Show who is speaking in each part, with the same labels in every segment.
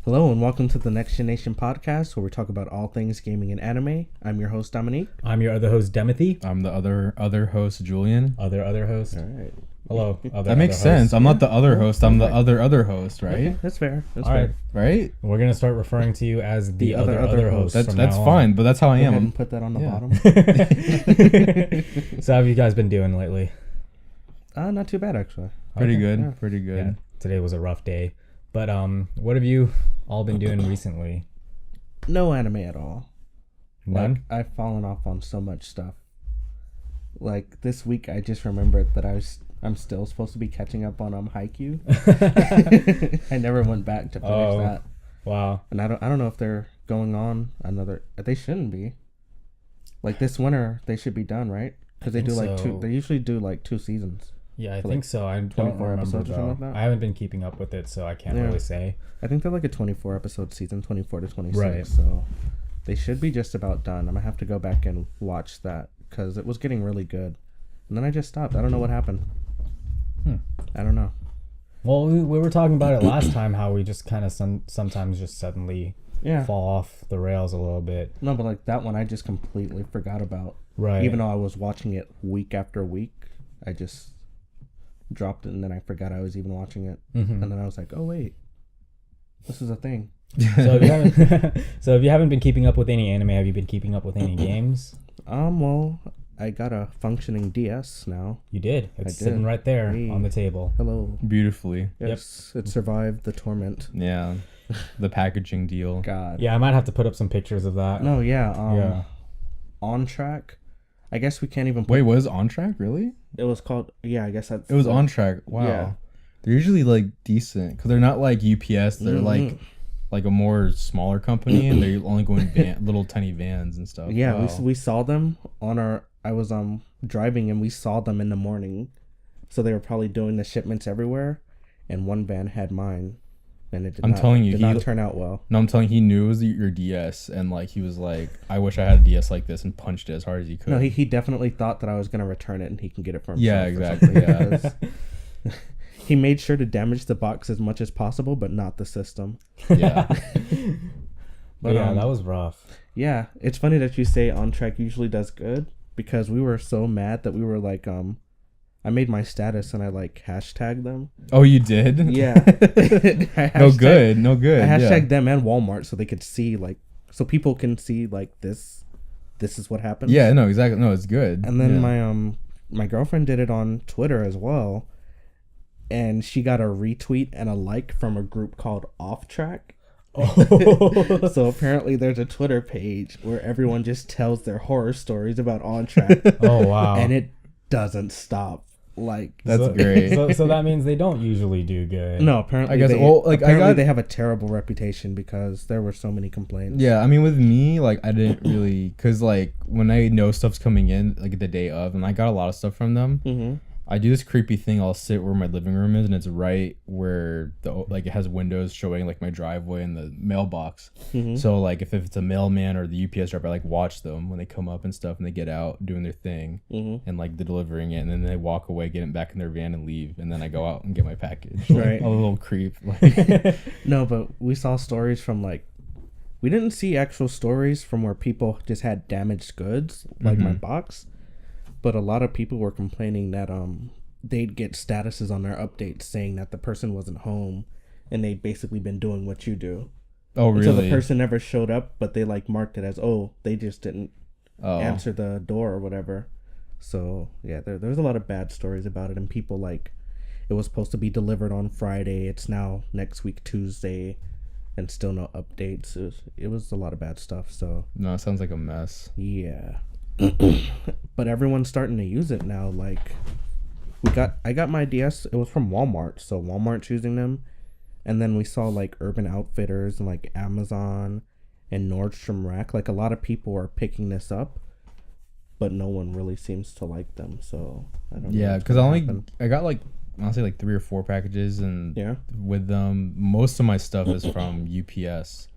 Speaker 1: Hello and welcome to the Next Generation podcast, where we talk about all things gaming and anime. I'm your host, Dominique.
Speaker 2: I'm your other host, Demothy.
Speaker 3: I'm the other host, Julian.
Speaker 2: Other host.
Speaker 1: All right.
Speaker 2: Hello.
Speaker 3: That makes sense. I'm not the other host. I'm the other host, right?
Speaker 1: Okay, that's fair. That's
Speaker 2: All
Speaker 1: fair.
Speaker 2: right.
Speaker 3: Right?
Speaker 2: We're gonna start referring to you as the other host.
Speaker 3: That's
Speaker 2: from
Speaker 3: that's
Speaker 2: now
Speaker 3: fine, but that's how I
Speaker 1: Go ahead
Speaker 3: am.
Speaker 1: and put that on the
Speaker 3: Yeah.
Speaker 1: bottom.
Speaker 2: So how have you guys been doing lately?
Speaker 1: Not too bad, actually.
Speaker 3: Pretty
Speaker 2: Okay.
Speaker 3: good.
Speaker 1: Yeah.
Speaker 3: Pretty good.
Speaker 2: Yeah. Today was a rough day, but what have you all been doing recently?
Speaker 1: No anime at all.
Speaker 2: None.
Speaker 1: Like, I've fallen off on so much stuff. Like this week, I just remembered that I'm still supposed to be catching up on Haikyuu. I never went back to finish that,
Speaker 2: Wow.
Speaker 1: and I don't know if they're going on another. They shouldn't be. Like this winter, they should be done, right? Because they
Speaker 2: think
Speaker 1: do like
Speaker 2: so.
Speaker 1: two. They usually do like 2 seasons.
Speaker 2: Yeah, I
Speaker 1: For
Speaker 2: think
Speaker 1: like
Speaker 2: so. I don't
Speaker 1: 24
Speaker 2: remember
Speaker 1: episodes or
Speaker 2: though.
Speaker 1: something like that?
Speaker 2: I haven't been keeping up with it, so I can't
Speaker 1: Yeah.
Speaker 2: really say.
Speaker 1: I think they're like a 24 episode season, 24 to 26.
Speaker 2: Right.
Speaker 1: So they should be just about done. I'm gonna have to go back and watch that because it was getting really good, and then I just stopped. I don't know what happened. I don't know.
Speaker 2: Well, we were talking about it last time, how we just kind of sometimes just suddenly
Speaker 1: Yeah.
Speaker 2: fall off the rails a little bit.
Speaker 1: No, but like that one, I just completely forgot about.
Speaker 2: Right.
Speaker 1: Even though I was watching it week after week, I just dropped it, and then I forgot I was even watching it,
Speaker 2: Mhm.
Speaker 1: and then I was like, oh wait, this is a thing.
Speaker 2: So if you haven't, so if you haven't been keeping up with any anime, have you been keeping up with any games?
Speaker 1: Well, I got a functioning DS now.
Speaker 2: You did. It's
Speaker 1: did.
Speaker 2: sitting right there
Speaker 1: Hey.
Speaker 2: on the table.
Speaker 1: Hello.
Speaker 3: Beautifully.
Speaker 1: Yes, it survived the torment.
Speaker 3: Yeah. The packaging deal.
Speaker 1: God.
Speaker 2: Yeah, I might have to put up some pictures of that.
Speaker 1: No, yeah.
Speaker 2: Yeah.
Speaker 1: On Track. I guess we can't even.
Speaker 3: Wait, was On Track really?
Speaker 1: It was called. Yeah, I guess that's.
Speaker 3: It was On Track. Wow.
Speaker 1: Yeah.
Speaker 3: They're usually like decent because they're not like UPS. They're
Speaker 1: Mhm.
Speaker 3: like a more smaller company, and they're only going little tiny vans and stuff.
Speaker 1: Yeah,
Speaker 3: Wow.
Speaker 1: we saw them on our. I was driving and we saw them in the morning, so they were probably doing the shipments everywhere, and one van had mine, and it did
Speaker 3: I'm
Speaker 1: not,
Speaker 3: telling you,
Speaker 1: did not turn out well.
Speaker 3: No, I'm telling you, he knew it was your DS, and like he was like, "I wish I had a DS like this," and punched it as hard as he could.
Speaker 1: No, he definitely thought that I was gonna return it and he can get it for himself.
Speaker 3: Yeah,
Speaker 1: or
Speaker 3: exactly,
Speaker 1: something,
Speaker 3: yeah.
Speaker 1: because he made sure to damage the box as much as possible, but not the system.
Speaker 3: Yeah.
Speaker 2: But yeah, that was rough.
Speaker 1: Yeah, it's funny that you say On Track usually does good because we were so mad that we were like, I made my status and I like hashtagged them.
Speaker 3: Oh, you did?
Speaker 1: Yeah.
Speaker 3: No good. No good.
Speaker 1: I hashtagged
Speaker 3: Yeah.
Speaker 1: them and Walmart so they could see so people can see like this is what happened.
Speaker 3: Yeah, no, exactly. No, it's good.
Speaker 1: And then
Speaker 3: yeah.
Speaker 1: my girlfriend did it on Twitter as well, and she got a retweet and a like from a group called Off Track.
Speaker 2: Oh.
Speaker 1: So apparently there's a Twitter page where everyone just tells their horror stories about On Track.
Speaker 2: Oh wow.
Speaker 1: And it doesn't stop. Like
Speaker 3: That's
Speaker 2: so,
Speaker 3: great.
Speaker 2: So that means they don't usually do good.
Speaker 1: no, apparently
Speaker 3: I guess- well, like,
Speaker 1: they have a terrible reputation because there were so many complaints.
Speaker 3: Yeah, I mean, with me, like, I didn't really, because, like, when I know stuff's coming in, like, the day of, and I got a lot of stuff from them,
Speaker 1: Mm-hmm.
Speaker 3: I do this creepy thing. I'll sit where my living room is, and it's right where, it has windows showing, like, my driveway and the mailbox.
Speaker 1: Mm-hmm.
Speaker 3: So, like, if it's a mailman or the UPS driver, I, like, watch them when they come up and stuff, and they get out doing their thing,
Speaker 1: Mm-hmm.
Speaker 3: and, like, they're delivering it, and then they walk away, get it back in their van, and leave, and then I go out and get my package.
Speaker 1: Right.
Speaker 3: Like, a little creep. Like,
Speaker 1: No, but we saw stories from we didn't see actual stories from where people just had damaged goods, like my box. But a lot of people were complaining that they'd get statuses on their updates saying that the person wasn't home, and they'd basically been doing what you do.
Speaker 3: oh, really?
Speaker 1: So the person never showed up, but they marked it as, oh, they just didn't
Speaker 3: Oh.
Speaker 1: answer the door or whatever. So yeah, there's a lot of bad stories about it, and people it was supposed to be delivered on Friday. It's now next week Tuesday, and still no updates. It was a lot of bad stuff. So
Speaker 3: No, it sounds like a mess.
Speaker 1: yeah, but everyone's starting to use it now. Like I got my DS. It was from Walmart, so Walmart's using them, and then we saw Urban Outfitters and Amazon and Nordstrom Rack. Like a lot of people are picking this up, but no one really seems to like them. So I don't know.
Speaker 3: Yeah,
Speaker 1: what's
Speaker 3: because
Speaker 1: gonna happen.
Speaker 3: I got honestly 3 or 4 packages, and
Speaker 1: Yeah.
Speaker 3: with them, most of my stuff is from UPS.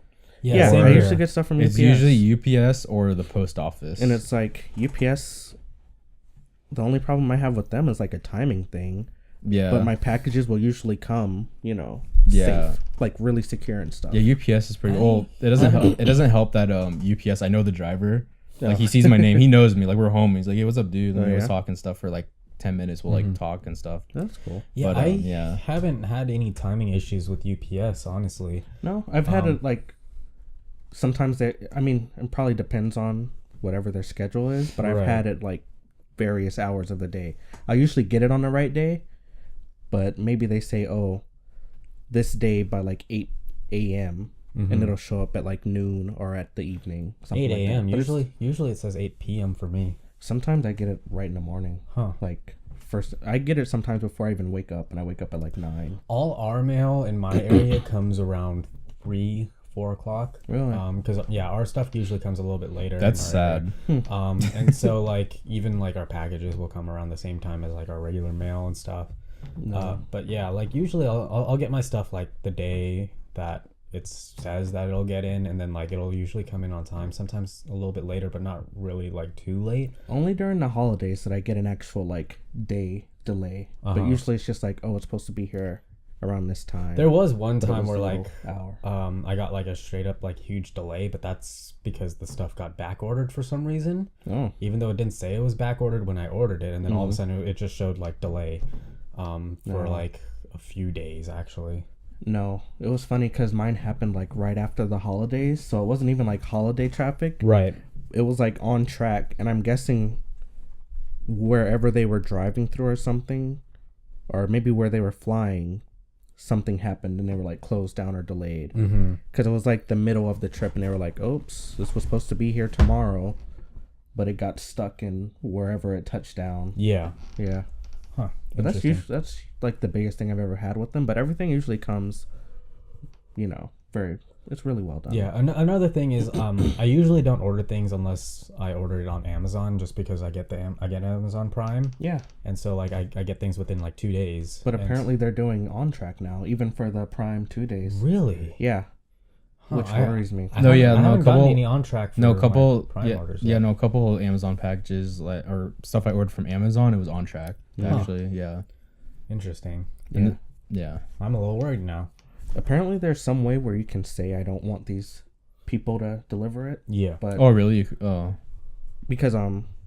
Speaker 1: Yeah,
Speaker 2: same
Speaker 1: I
Speaker 2: here.
Speaker 1: used to get stuff from
Speaker 3: It's
Speaker 1: UPS.
Speaker 3: usually UPS or the post office.
Speaker 1: And it's UPS. The only problem I have with them is a timing thing.
Speaker 3: yeah,
Speaker 1: But my packages will usually come, safe, like really secure and stuff.
Speaker 3: Yeah, UPS is pretty old. It doesn't help. It doesn't help that UPS. I know the driver. Like he sees my name, he knows me. Like we're home. He's like, "Hey, what's up, dude?" And we was talking stuff for like 10 minutes. We'll like talk and stuff.
Speaker 1: That's cool.
Speaker 2: Yeah,
Speaker 3: But,
Speaker 2: I haven't had any timing issues with UPS, honestly.
Speaker 1: No, I've had it like sometimes it probably depends on whatever their schedule is, but I've had it like various hours of the day. I usually get it on the right day, but maybe they say, "Oh, this day by like 8 a.m." And it'll show up at like noon or at the evening.
Speaker 2: 8 a.m.
Speaker 1: Like
Speaker 2: usually it says 8 p.m. for me.
Speaker 1: Sometimes I get it right in the morning. Like first, I get it sometimes before I even wake up, and I wake up at like 9.
Speaker 2: All our mail in my area comes around 3, 4 o'clock.
Speaker 1: Really?
Speaker 2: Because our stuff usually comes a little bit later.
Speaker 3: That's sad.
Speaker 2: And so like even like our packages will come around the same time as like our regular mail and stuff. But yeah, like usually I'll get my stuff like the day that it says that it'll get in, and then like it'll usually come in on time, sometimes a little bit later, but not really like too late.
Speaker 1: Only during the holidays that I get an actual like day delay, but usually it's just like, oh, it's supposed to be here around this time.
Speaker 2: There was one time where like
Speaker 1: hour.
Speaker 2: I got like a straight up like huge delay, but that's because the stuff got back ordered for some reason. Even though it didn't say it was back ordered when I ordered it, and then all of a sudden it just showed like delay for like a few days actually.
Speaker 1: No, it was funny because mine happened like right after the holidays, so it wasn't even like holiday traffic.
Speaker 2: Right.
Speaker 1: It was like on track, and I'm guessing wherever they were driving through or something, or maybe where they were flying, something happened and they were like closed down or delayed. Because it was like the middle of the trip, and they were like, "Oops, this was supposed to be here tomorrow," but it got stuck in wherever it touched down.
Speaker 2: Yeah.
Speaker 1: Huh. But that's like the biggest thing I've ever had with them. But everything usually comes, it's really well done.
Speaker 2: Yeah. Another thing is, I usually don't order things unless I order it on Amazon, just because I get Amazon Prime.
Speaker 1: Yeah.
Speaker 2: And so like I get things within like 2 days.
Speaker 1: But apparently they're doing on track now, even for the Prime 2 days.
Speaker 2: Really?
Speaker 1: Yeah. Which worries me.
Speaker 2: I haven't gotten any on track for my Prime orders.
Speaker 3: Yeah, no, a couple Amazon packages or stuff I ordered from Amazon, it was on track. Actually, yeah.
Speaker 2: Interesting.
Speaker 3: Yeah.
Speaker 2: I'm a little worried now.
Speaker 1: Apparently there's some way where you can say I don't want these people to deliver it.
Speaker 2: Yeah.
Speaker 1: But
Speaker 3: oh, really? Oh.
Speaker 1: Because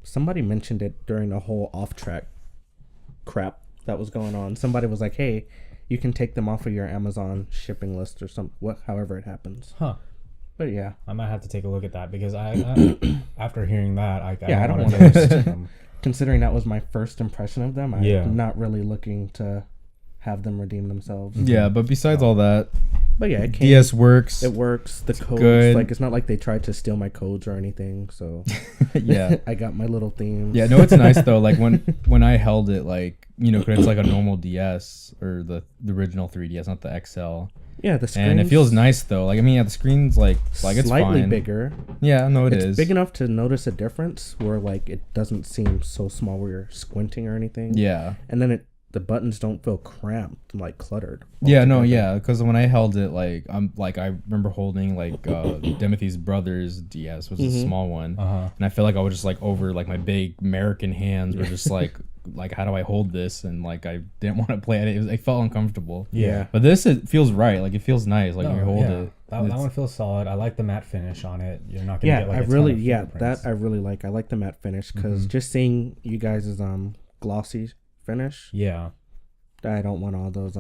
Speaker 1: somebody mentioned it during the whole off track crap that was going on. Somebody was like, "Hey, you can take them off of your Amazon shipping list or however it happens." But yeah,
Speaker 2: I might have to take a look at that, because I after hearing that, I
Speaker 1: don't want
Speaker 2: to them.
Speaker 1: Considering that was my first impression of them, I'm not really looking to have them redeem themselves.
Speaker 3: Yeah, but besides all that,
Speaker 1: but yeah,
Speaker 3: DS works.
Speaker 1: It works. The codes,
Speaker 3: good.
Speaker 1: like, it's not like they tried to steal my codes or anything. So
Speaker 3: yeah,
Speaker 1: I got my little themes.
Speaker 3: Yeah, no, it's nice though. Like when I held it, like, cause it's like a normal DS or the original 3DS, not the XL.
Speaker 1: Yeah, the screen.
Speaker 3: And it feels nice though. Like, the screen's like it's
Speaker 1: slightly
Speaker 3: fine.
Speaker 1: bigger.
Speaker 3: Yeah, no,
Speaker 1: it's
Speaker 3: is
Speaker 1: big enough to notice a difference where like it doesn't seem so small where you're squinting or anything.
Speaker 3: Yeah,
Speaker 1: and then the buttons don't feel cramped and like cluttered.
Speaker 3: Yeah, no, yeah, because when I held it, like I remember holding like Timothy's brother's DS, was a small one, and I feel like I was just like over like my big American hands were just like how do I hold this, and like I didn't want to play at it. I felt uncomfortable.
Speaker 1: Yeah,
Speaker 3: but this, it feels right. Like it feels nice. Like when you hold it.
Speaker 2: That one feels solid. I like the matte finish on it. You're not gonna get like
Speaker 1: that I really like. I like the matte finish because just seeing you guys' glossy finish.
Speaker 2: Yeah.
Speaker 1: I don't want all those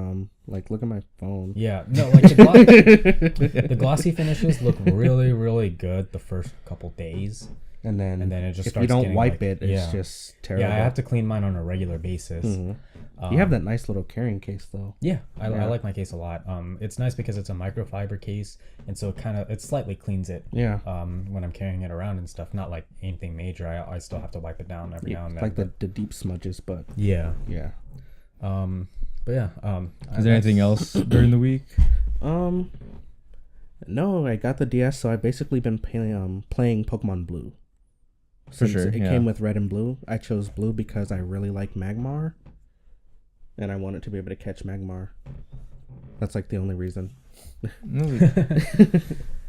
Speaker 1: like, look at my phone.
Speaker 2: Yeah. No, like the glossy finishes look really, really good the first couple days. And then it just starts,
Speaker 1: if you don't
Speaker 2: getting,
Speaker 1: wipe it, it's just terrible.
Speaker 2: Yeah, I have to clean mine on a regular basis.
Speaker 1: You have that nice little carrying case though.
Speaker 2: Yeah, I like my case a lot. It's nice because it's a microfiber case, and so it slightly cleans it.
Speaker 1: Yeah.
Speaker 2: When I'm carrying it around and stuff, not like anything major. I still have to wipe it down every now and then.
Speaker 1: Like the deep smudges, but
Speaker 2: yeah. But yeah.
Speaker 3: Is there anything else during the week?
Speaker 1: No, I got the DS, so I've basically been playing Pokemon Blue.
Speaker 3: For sure,
Speaker 1: it came with red and blue. I chose blue because I really like Magmar, and I wanted to be able to catch Magmar. That's like the only reason.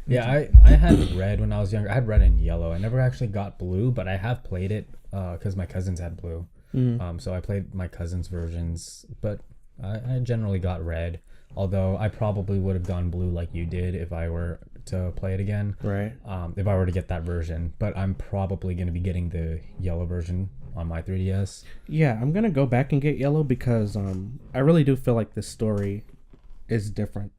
Speaker 2: Yeah, I had red when I was younger. I had red and yellow. I never actually got blue, but I have played it because my cousins had blue. So I played my cousins' versions, but I generally got red. Although I probably would have gone blue like you did if I were to play it again.
Speaker 1: Right.
Speaker 2: If I were to get that version, but I'm probably going to be getting the yellow version on my 3DS.
Speaker 1: Yeah, I'm gonna go back and get yellow because I really do feel like this story is different,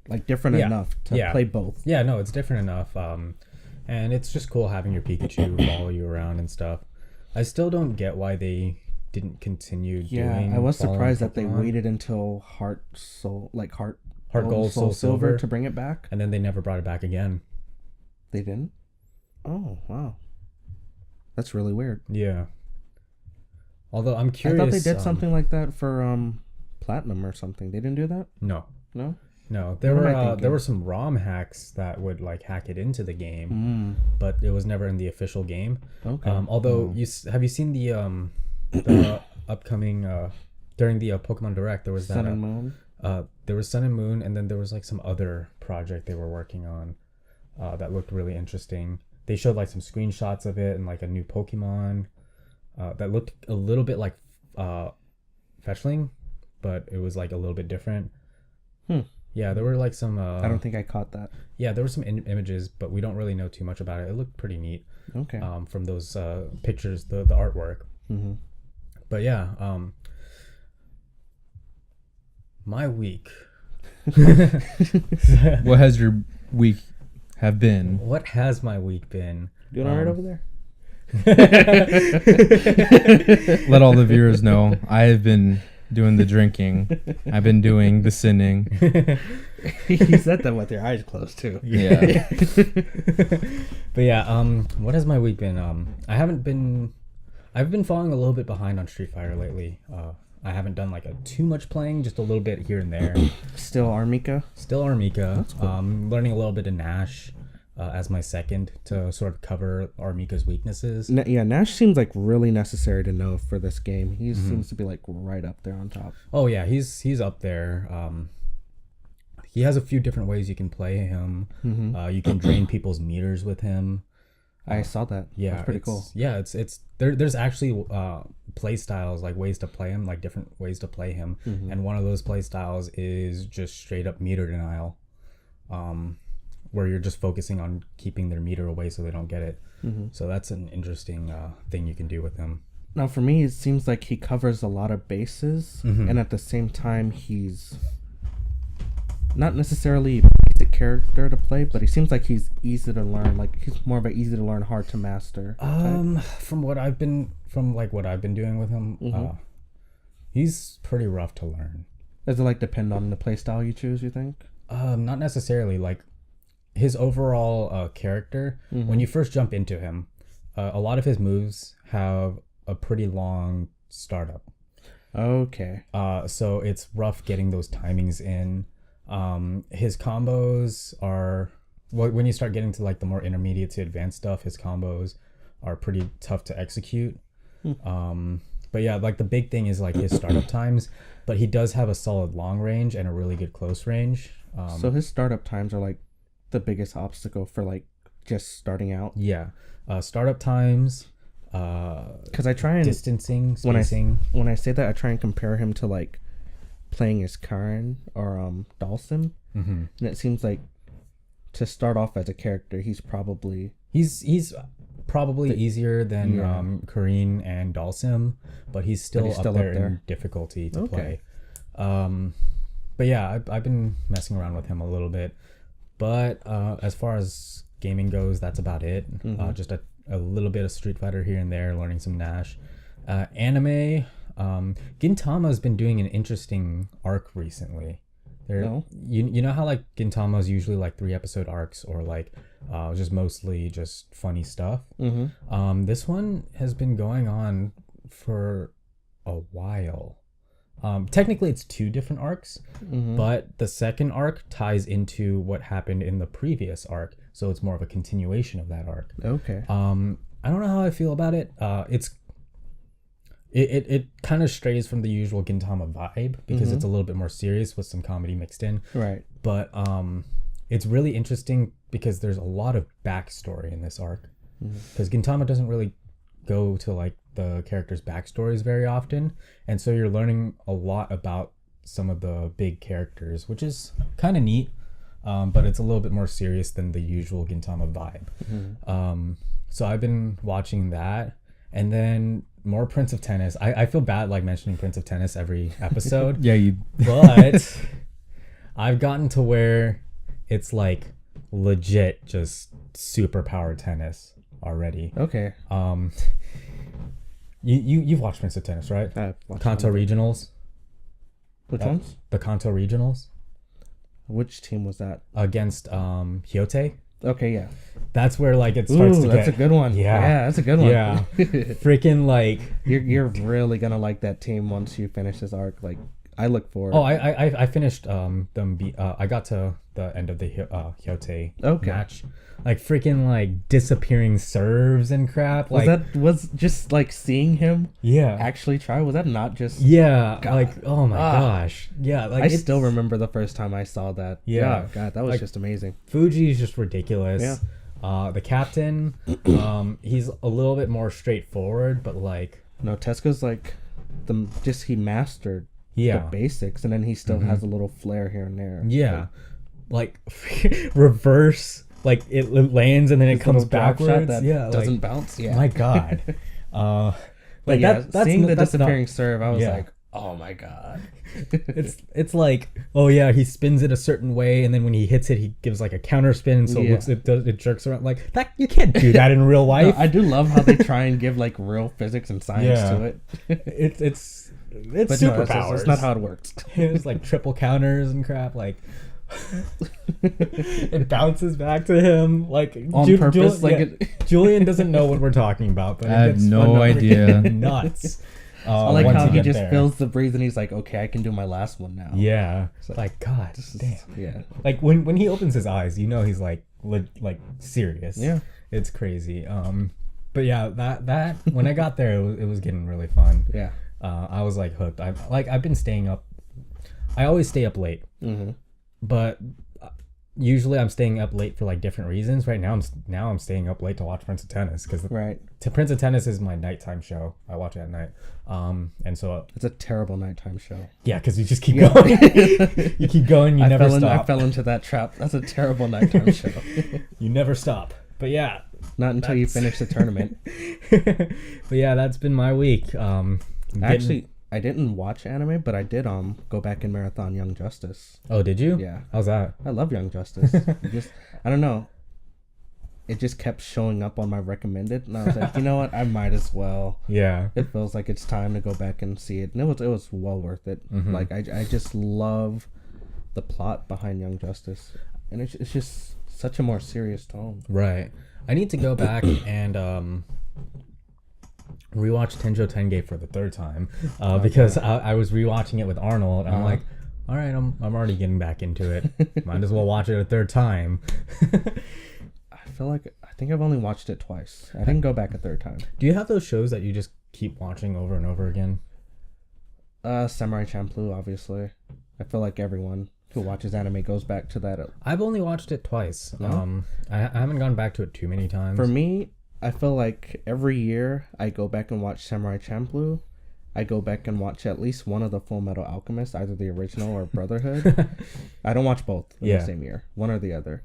Speaker 1: like different enough to play both.
Speaker 2: Yeah, no, it's different enough. And it's just cool having your Pikachu follow you around and stuff. I still don't get why they didn't continue doing.
Speaker 1: Yeah, I was surprised that they
Speaker 2: Pokemon.
Speaker 1: waited until Heart
Speaker 2: Gold, Soul Silver
Speaker 1: to bring it back.
Speaker 2: And then they never brought it back again.
Speaker 1: They didn't? Oh, wow. That's really weird.
Speaker 2: Yeah. Although I'm curious.
Speaker 1: I thought they did something like that for Platinum or something. They didn't do that?
Speaker 2: No.
Speaker 1: No?
Speaker 2: No. There were some ROM hacks that would like hack it into the game, but it was never in the official game.
Speaker 1: Okay.
Speaker 2: Although have you seen the upcoming during the Pokemon Direct there was
Speaker 1: Sun and Moon?
Speaker 2: There was Sun and Moon, and then there was like some other project they were working on that looked really interesting. They showed like some screenshots of it and like a new Pokemon that looked a little bit like Fetchling, but it was like a little bit different. Yeah, there were like some...
Speaker 1: I don't think I caught that.
Speaker 2: Yeah, there were some images, but we don't really know too much about it. It looked pretty neat.
Speaker 1: Okay.
Speaker 2: From those pictures, the artwork.
Speaker 1: Mm-hmm.
Speaker 2: But yeah, my week.
Speaker 3: What has your week have been?
Speaker 2: What has my week been?
Speaker 1: Doing all right over there?
Speaker 3: Let all the viewers know I have been doing the drinking. I've been doing the sinning.
Speaker 1: You said that with your eyes closed too.
Speaker 3: Yeah.
Speaker 2: But yeah, what has my week been? I've been falling a little bit behind on Street Fighter lately. I haven't done like too much playing, just a little bit here and there.
Speaker 1: Still Armika?
Speaker 2: Still Armika.
Speaker 1: That's cool.
Speaker 2: Learning a little bit of Nash as my second to sort of cover Armika's weaknesses.
Speaker 1: Yeah, Nash seems like really necessary to know for this game. He seems to be like right up there on top.
Speaker 2: Oh yeah, he's up there. He has a few different ways you can play him. You can drain people's meters with him.
Speaker 1: I saw that.
Speaker 2: Yeah,
Speaker 1: that's pretty cool.
Speaker 2: Yeah, it's there's actually play styles, like ways to play him, like different ways to play him. And one of those play styles is just straight up meter denial, where you're just focusing on keeping their meter away so they don't get it. So that's an interesting thing you can do with him.
Speaker 1: Now, for me, it seems like he covers a lot of bases, and at the same time, he's not necessarily a basic character to play, but he seems like he's easy to learn. Like he's more of an easy to learn, hard to master type.
Speaker 2: From what I've been doing with him, he's pretty rough to learn.
Speaker 1: Does it like depend on the play style you choose, you think?
Speaker 2: Not necessarily. Like his overall character, when you first jump into him, a lot of his moves have a pretty long startup.
Speaker 1: Okay.
Speaker 2: So it's rough getting those timings in. His combos are, when you start getting to like the more intermediate to advanced stuff, his combos are pretty tough to execute. But yeah, like the big thing is like his startup times, but he does have a solid long range and a really good close range.
Speaker 1: So his startup times are like the biggest obstacle for like just starting out.
Speaker 2: Yeah. Startup times,
Speaker 1: because I try and
Speaker 2: distancing, spacing.
Speaker 1: When I say that, I try and compare him to like playing as Karen or Dhalsim, and it seems like to start off as a character, he's probably
Speaker 2: easier than Kareen and Dhalsim, but he's still up there in difficulty to play. But yeah, I've been messing around with him a little bit, but as far as gaming goes, that's about it. Just a little bit of Street Fighter here and there, learning some Nash. Anime, Gintama's been doing an interesting arc recently. You know how like Gintama's usually like 3-episode arcs or like just mostly just funny stuff. This one has been going on for a while. Technically it's 2 different arcs, but the second arc ties into what happened in the previous arc, so it's more of a continuation of that arc.
Speaker 1: Okay.
Speaker 2: I don't know how I feel about it. It kind of strays from the usual Gintama vibe because it's a little bit more serious with some comedy mixed in.
Speaker 1: Right.
Speaker 2: But it's really interesting because there's a lot of backstory in this arc. Because Gintama doesn't really go to like the characters' backstories very often, and so you're learning a lot about some of the big characters, which is kind of neat. But it's a little bit more serious than the usual Gintama vibe. So I've been watching that, and then more Prince of Tennis. I feel bad like mentioning Prince of Tennis every episode. But I've gotten to where it's like legit just superpower tennis already.
Speaker 1: Okay.
Speaker 2: You've watched Prince of Tennis, right? Kanto Regionals.
Speaker 1: Which ones?
Speaker 2: The Kanto Regionals.
Speaker 1: Which team was that?
Speaker 2: Against Hyote.
Speaker 1: Okay, yeah.
Speaker 2: That's where like it starts to get.
Speaker 1: That's a good one. Yeah, that's a good one.
Speaker 2: Yeah. Freaking like
Speaker 1: you're really gonna like that team once you finish this arc. Like I look forward.
Speaker 2: Oh, I finished them. I got to the end of the Hyote match. Like freaking like disappearing serves and crap. Like
Speaker 1: was just like seeing him.
Speaker 2: Yeah.
Speaker 1: Actually try. Was that not just?
Speaker 2: Yeah. God. Like oh my gosh. Yeah. Like
Speaker 1: I still remember the first time I saw that. Yeah. God, that was like, just amazing.
Speaker 2: Fuji is just ridiculous.
Speaker 1: Yeah.
Speaker 2: The captain, he's a little bit more straightforward, but like
Speaker 1: no, Tesco's like he mastered the basics, and then he still has a little flair here and there.
Speaker 2: Yeah. Like reverse. Like it lands and then it comes backwards.
Speaker 1: That doesn't bounce. Yeah.
Speaker 2: My God.
Speaker 1: But yeah, seeing the disappearing serve, I was like, oh my God.
Speaker 2: it's like, oh yeah, he spins it a certain way, and then when he hits it, he gives like a counter spin, so it jerks around like that. You can't do that in real life.
Speaker 1: No, I do love how they try and give like real physics and science to it.
Speaker 2: It's superpowers.
Speaker 1: It's not how it works.
Speaker 2: It's like triple counters and crap. Like it bounces back to him like
Speaker 1: on purpose.
Speaker 2: Julian doesn't know what we're talking about, but
Speaker 3: I have no idea.
Speaker 2: Nuts.
Speaker 1: I like how he just feels the breeze and he's like, okay, I can do my last one now.
Speaker 2: Yeah. Like God damn.
Speaker 1: Yeah.
Speaker 2: Like when he opens his eyes, you know he's like serious.
Speaker 1: Yeah.
Speaker 2: It's crazy. But yeah, that when I got there, it was getting really fun.
Speaker 1: Yeah.
Speaker 2: I was like hooked. I've been staying up. I always stay up late.
Speaker 1: Mm-hmm.
Speaker 2: But usually I'm staying up late for like different reasons. Right now I'm staying up late to watch Prince of Tennis because Prince of Tennis is my nighttime show. I watch it at night. And so
Speaker 1: it's a terrible nighttime show.
Speaker 2: Yeah, because you just keep going. You keep going. You never stop.
Speaker 1: I fell into that trap. That's a terrible nighttime show.
Speaker 2: You never stop. But yeah,
Speaker 1: not until you finish the tournament.
Speaker 2: But yeah, that's been my week.
Speaker 1: Actually, I didn't watch anime, but I did go back and marathon Young Justice.
Speaker 2: Oh, did you?
Speaker 1: Yeah.
Speaker 2: How's that?
Speaker 1: I love Young Justice. I don't know. It just kept showing up on my recommended, and I was like, you know what? I might as well.
Speaker 2: Yeah.
Speaker 1: It feels like it's time to go back and see it, and it was well worth it. Mm-hmm. Like I just love the plot behind Young Justice, and it's just such a more serious tone.
Speaker 2: Right. I need to go back and rewatch Tenjo Tenge for the third time because I was rewatching it with Arnold, and I'm like, all right, I'm already getting back into it. Might as well watch it a third time.
Speaker 1: I think I've only watched it twice. I didn't go back a third time.
Speaker 2: Do you have those shows that you just keep watching over and over again?
Speaker 1: Samurai Champloo, obviously. I feel like everyone who watches anime goes back to that.
Speaker 2: I've only watched it twice.
Speaker 1: No?
Speaker 2: I haven't gone back to it too many times.
Speaker 1: For me, I feel like every year I go back and watch Samurai Champloo. I go back and watch at least one of the Full Metal Alchemist, either the original or Brotherhood. I don't watch both in the same year, one or the other.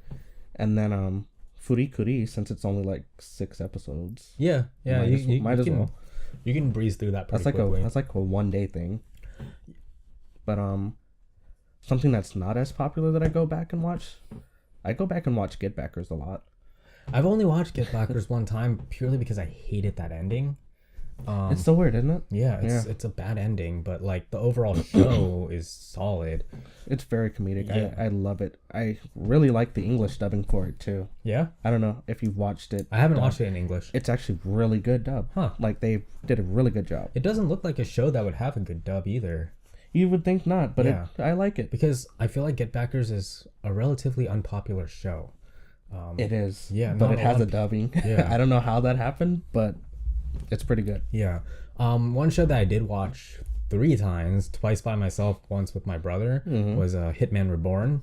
Speaker 1: And then Furikuri, since it's only like 6 episodes.
Speaker 2: Yeah, you
Speaker 1: might as well.
Speaker 2: You can breeze through that pretty quickly.
Speaker 1: That's like a one-day thing. But something that's not as popular that I go back and watch Get Backers a lot.
Speaker 2: I've only watched Get Backers one time purely because I hated that ending.
Speaker 1: It's so weird, isn't it?
Speaker 2: Yeah, it's a bad ending, but like the overall show is solid.
Speaker 1: It's very comedic.
Speaker 2: Yeah.
Speaker 1: I love it. I really like the English dubbing for it too.
Speaker 2: Yeah?
Speaker 1: I don't know if you've watched it.
Speaker 2: I haven't watched it in English.
Speaker 1: It's actually really good dub.
Speaker 2: Huh.
Speaker 1: Like they did a really good job.
Speaker 2: It doesn't look like a show that would have a good dub either.
Speaker 1: You would think not, but I like it.
Speaker 2: Because I feel like Get Backers is a relatively unpopular show.
Speaker 1: It is.
Speaker 2: Yeah.
Speaker 1: But it has a dubbing. Yeah. I don't know how that happened, but it's pretty good.
Speaker 2: Yeah. One show that I did watch 3 times, twice by myself, once with my brother, was Hitman Reborn.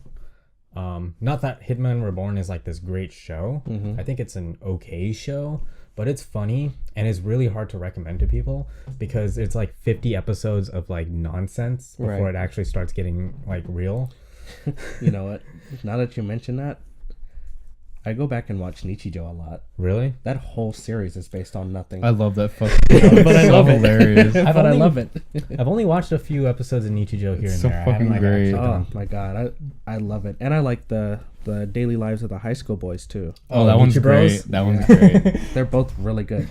Speaker 2: Not that Hitman Reborn is like this great show. I think it's an okay show, but it's funny and it's really hard to recommend to people because it's like 50 episodes of like nonsense before it actually starts getting like real.
Speaker 1: You know what? Now that you mention that, I go back and watch Nichijou a lot.
Speaker 2: Really?
Speaker 1: That whole series is based on nothing.
Speaker 3: I love that fucking show.
Speaker 1: But I love it.
Speaker 3: Hilarious.
Speaker 1: But I love it.
Speaker 2: I've only watched a few episodes of Nichijou here and
Speaker 3: so
Speaker 2: there.
Speaker 3: fucking great.
Speaker 1: Oh my god, I love it, and I like the daily lives of the high school boys too.
Speaker 3: Oh, that one's
Speaker 2: Nichi
Speaker 3: great.
Speaker 2: Bros?
Speaker 3: That one's great.
Speaker 1: They're both really good.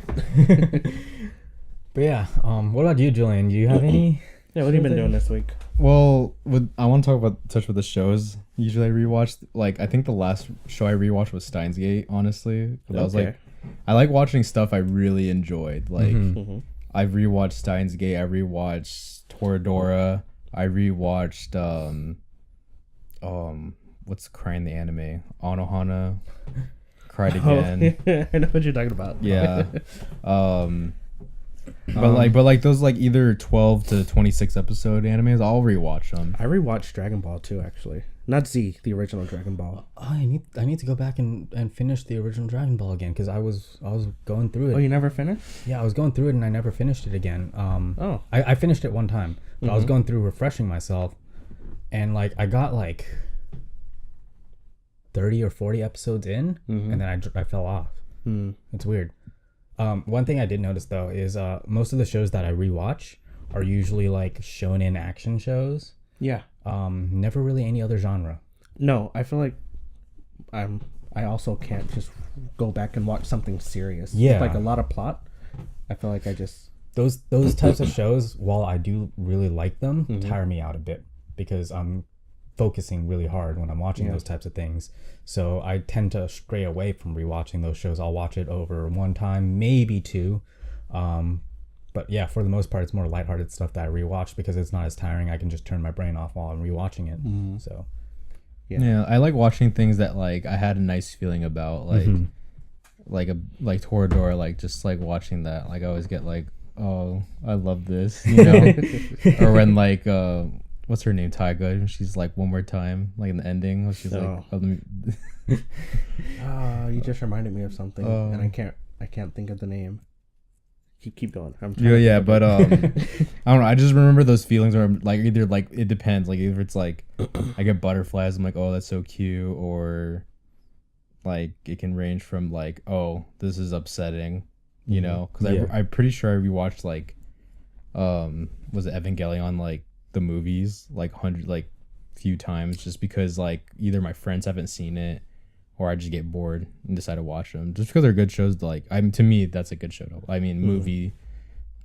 Speaker 2: But yeah, what about you, Julian? Do you have any?
Speaker 1: Yeah, what have you been doing this week?
Speaker 3: Well, I want to talk about touch with the shows. Usually I rewatch, like, I think the last show I rewatched was Steins Gate, honestly. But I was like, I like watching stuff I really enjoyed. Like, I've rewatched Steins Gate, I rewatched Toradora, I rewatched what's Crying the anime? Anohana, Cried Again.
Speaker 1: Oh, I know what you're talking about.
Speaker 3: Yeah. But like those like either 12 to 26 episode animes, I'll rewatch them.
Speaker 1: I rewatched Dragon Ball too, actually. Not Z, the original Dragon Ball.
Speaker 2: Oh, I need to go back and finish the original Dragon Ball again because I was going through it.
Speaker 1: Oh, you never finished?
Speaker 2: Yeah, I was going through it and I never finished it again. I finished it one time, but I was going through refreshing myself, and like I got like 30 or 40 episodes in, and then I fell off. It's weird. One thing I did notice though is most of the shows that I rewatch are usually like shonen action shows.
Speaker 1: Yeah.
Speaker 2: Never really any other genre.
Speaker 1: No, I feel like I also can't just go back and watch something serious.
Speaker 2: Yeah.
Speaker 1: With like a lot of plot. I feel like I just
Speaker 2: those types of shows, while I do really like them, tire me out a bit because I'm focusing really hard when I'm watching those types of things. So I tend to stray away from rewatching those shows. I'll watch it over one time, maybe two. But yeah, for the most part, it's more lighthearted stuff that I rewatch because it's not as tiring. I can just turn my brain off while I'm rewatching it. So
Speaker 3: yeah, I like watching things that like I had a nice feeling about, like like Toradora, like just like watching that, like I always get like, oh, I love this, you know. Or when like what's her name, Taiga, and she's like one more time, like in the ending, she's like, oh, let me
Speaker 1: you just reminded me of something, and I can't think of the name. Keep going.
Speaker 3: But I don't know. I just remember those feelings where I'm like, either like it depends. Like either it's like I get butterflies, I'm like, oh, that's so cute, or like it can range from like, oh, this is upsetting, you know? Because I'm pretty sure I rewatched like, was it Evangelion, like the movies, like few times, just because like either my friends haven't seen it, or I just get bored and decide to watch them just because they're good shows. To me, that's a good show. Movie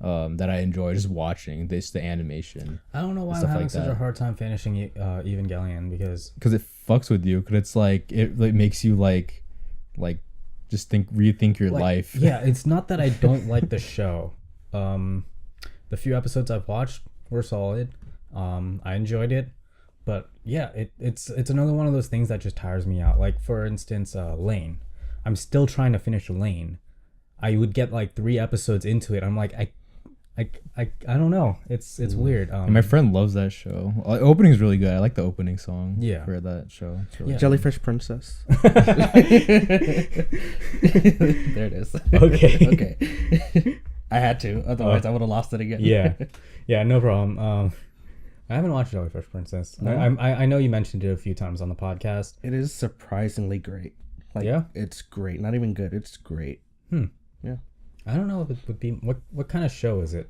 Speaker 3: that I enjoy just watching. This the animation.
Speaker 2: I don't know why I'm having such a hard time finishing Evangelion because
Speaker 3: it fucks with you. Because it's like it makes you like just rethink your life.
Speaker 2: Yeah, it's not that I don't like the show. The few episodes I've watched were solid. I enjoyed it. But yeah, it's another one of those things that just tires me out. Like for instance, Lane. I'm still trying to finish Lane. I would get like 3 episodes into it. I'm like, I don't know. It's weird.
Speaker 3: And my friend loves that show. Opening is really good. I like the opening song. For that show.
Speaker 1: Really Jellyfish Princess. There it is.
Speaker 2: Okay.
Speaker 1: Okay. I had to, otherwise I would have lost it again.
Speaker 2: Yeah. No problem. I haven't watched Jellyfish Princess. No? I know you mentioned it a few times on the podcast.
Speaker 1: It is surprisingly great. It's great. Not even good. It's great. Yeah.
Speaker 2: I don't know if it would be what kind of show is it?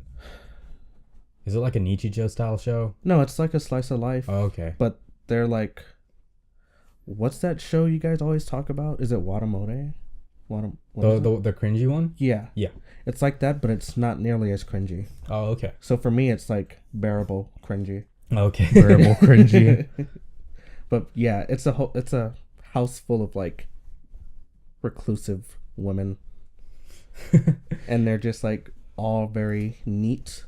Speaker 2: Is it like a Nichijou style show?
Speaker 1: No, it's like a slice of life.
Speaker 2: Oh, okay.
Speaker 1: But they're like, what's that show you guys always talk about? Is it Watamore?
Speaker 2: The cringy one?
Speaker 1: Yeah.
Speaker 2: Yeah.
Speaker 1: It's like that, but it's not nearly as cringy.
Speaker 2: Oh, okay.
Speaker 1: So for me, it's like bearable cringy.
Speaker 2: Okay.
Speaker 3: Bearable cringy.
Speaker 1: But yeah, it's a house full of like reclusive women, and they're just like all very neat.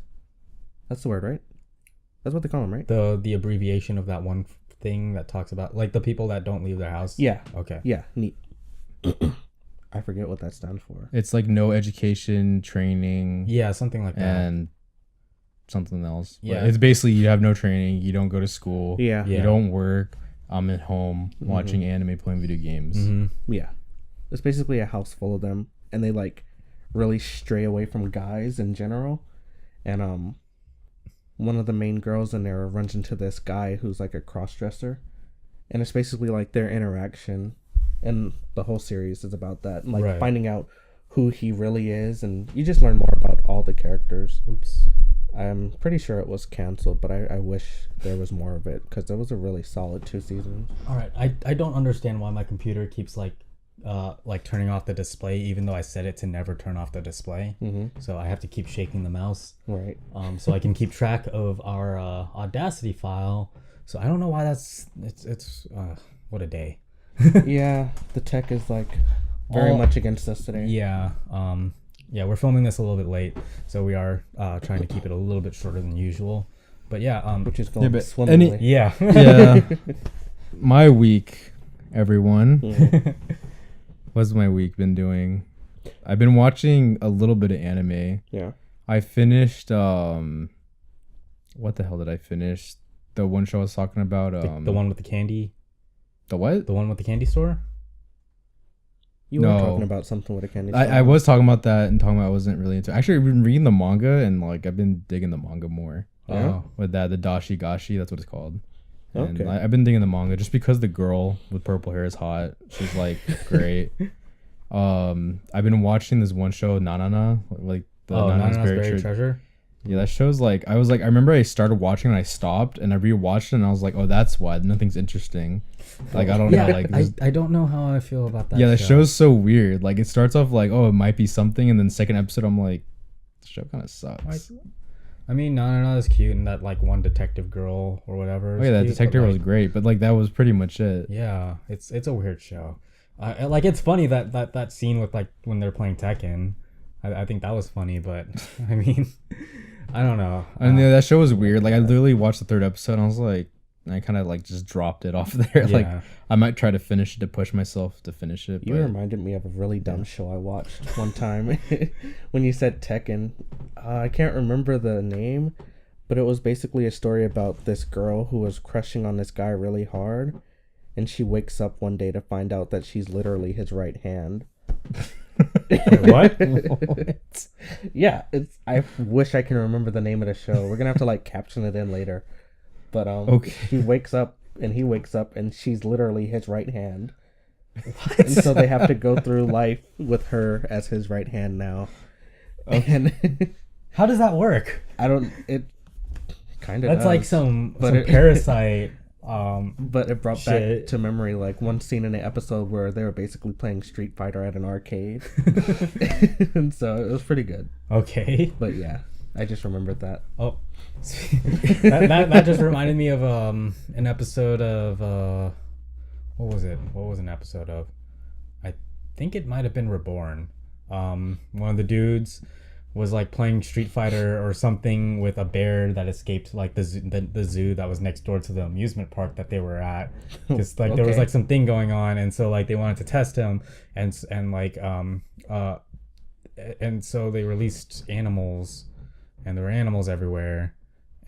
Speaker 1: That's the word, right? That's what they call them, right?
Speaker 2: The abbreviation of that one thing that talks about like the people that don't leave their house.
Speaker 1: Yeah.
Speaker 2: Okay.
Speaker 1: Yeah, neat. I forget what that stands for.
Speaker 3: It's like no education, training.
Speaker 2: Yeah, something like that.
Speaker 3: And something else.
Speaker 2: Yeah.
Speaker 3: But it's basically you have no training, you don't go to school.
Speaker 1: Yeah.
Speaker 3: You don't work. I'm at home watching anime, playing video games.
Speaker 1: Yeah, it's basically a house full of them, and they like really stray away from guys in general. And one of the main girls in there runs into this guy who's like a cross-dresser, and it's basically like their interaction, and the whole series is about that, like finding out who he really is, and you just learn more about all the characters.
Speaker 2: Oops.
Speaker 1: I'm pretty sure it was canceled, but I wish there was more of it, because it was a really solid 2 seasons.
Speaker 2: All right, I don't understand why my computer keeps like turning off the display, even though I set it to never turn off the display. So I have to keep shaking the mouse,
Speaker 1: Right.
Speaker 2: so I can keep track of our Audacity file. So I don't know why it's what a day.
Speaker 1: Yeah, the tech is like very much against us today.
Speaker 2: Yeah. Yeah, we're filming this a little bit late, so we are trying to keep it a little bit shorter than usual. But yeah,
Speaker 1: which is going swimmingly.
Speaker 3: Yeah. My week, everyone. What's my week been doing? I've been watching a little bit of anime.
Speaker 1: Yeah.
Speaker 3: I finished what the hell did I finish? The one show I was talking about.
Speaker 2: The one with the candy.
Speaker 3: The what?
Speaker 2: The one with the candy store?
Speaker 1: You were talking about something with a candy store.
Speaker 3: I was talking about that and talking about I wasn't really into. Actually, I've been reading the manga and like I've been digging the manga more.
Speaker 1: Yeah.
Speaker 3: With that, the Dashi Gashi, that's what it's called. And
Speaker 1: Okay.
Speaker 3: I've been digging the manga just because the girl with purple hair is hot. She's like great. I've been watching this one show, Nanana, like the
Speaker 2: Nanana's Buried Treasure.
Speaker 3: Yeah, that show's like I remember I started watching and I stopped and I rewatched it and I was like, oh, that's why nothing's interesting. Like I don't know, like
Speaker 2: I don't know how I feel about that.
Speaker 3: Yeah, the show's so weird. Like it starts off like, oh, it might be something, and then second episode I'm like, the show kind of sucks.
Speaker 2: I mean, Nanana is cute, and that like one detective girl or whatever.
Speaker 3: Oh yeah, that detective was great, but like that was pretty much it.
Speaker 2: Yeah, it's a weird show. Like it's funny that scene with like when they're playing Tekken. I think that was funny, but I mean, I don't know.
Speaker 3: I mean, that show was weird. Like I literally watched the third episode and I was like, I kind of like just dropped it off there.
Speaker 2: Yeah.
Speaker 3: Like I might try to finish it to push myself to finish it.
Speaker 1: You reminded me of a really dumb show I watched one time when you said Tekken. I can't remember the name, but it was basically a story about this girl who was crushing on this guy really hard, and she wakes up one day to find out that she's literally his right hand.
Speaker 2: What?
Speaker 1: What? Yeah, I wish I can remember the name of the show. We're gonna have to like caption it in later. But
Speaker 3: okay.
Speaker 1: He wakes up and she's literally his right hand. What? And so they have to go through life with her as his right hand now. Okay. And
Speaker 2: how does that work?
Speaker 1: It kind of
Speaker 2: That's like some parasite.
Speaker 1: But it brought back to memory like one scene in an episode where they were basically playing Street Fighter at an arcade. And so it was pretty good.
Speaker 2: Okay.
Speaker 1: But yeah, I just remembered that.
Speaker 2: Oh, that just reminded me of an episode of what was it? What was an episode of? I think it might have been Reborn. One of the dudes was like playing Street Fighter or something with a bear that escaped like the zoo that was next door to the amusement park that they were at. Just like there was like something going on, and so like they wanted to test him, and so they released animals, and there were animals everywhere,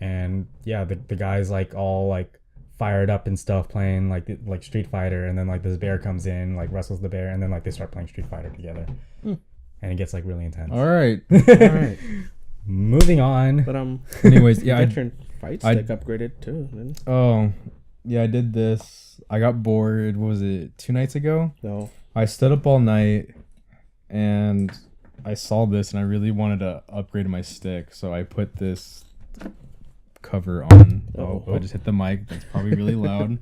Speaker 2: and yeah, the guy's like all like fired up and stuff playing like Street Fighter, and then like this bear comes in, like wrestles the bear, and then like they start playing Street Fighter together. And it gets like really intense.
Speaker 3: All right.
Speaker 2: Moving on.
Speaker 1: But
Speaker 3: anyways, yeah,
Speaker 1: you got your fight stick upgraded too. Didn't you?
Speaker 3: Oh, yeah, I did this. I got bored. What was it? 2 nights ago?
Speaker 1: No.
Speaker 3: I stood up all night, and I saw this, and I really wanted to upgrade my stick, so I put this cover on. Oh, I just hit the mic. That's probably really loud.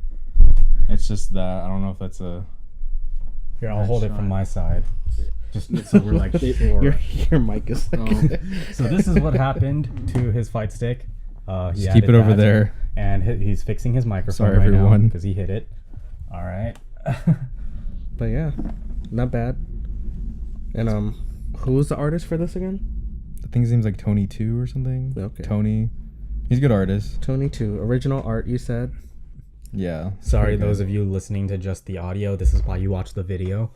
Speaker 3: It's just that I don't know if that's a.
Speaker 2: Here, I'll hold it from my side. Just so we're like sure.
Speaker 1: Your mic is like
Speaker 2: So this is what happened to his fight stick.
Speaker 3: Just keep it over there.
Speaker 2: And he's fixing his microphone
Speaker 3: right now
Speaker 2: because he hit it. All right.
Speaker 1: But yeah, not bad. And who's the artist for this again?
Speaker 3: I think his name's like Tony 2 or something.
Speaker 1: Okay.
Speaker 3: Tony. He's a good artist.
Speaker 1: Tony 2. Original art, you said?
Speaker 3: Yeah.
Speaker 2: Sorry, those of you listening to just the audio. This is why you watch the video.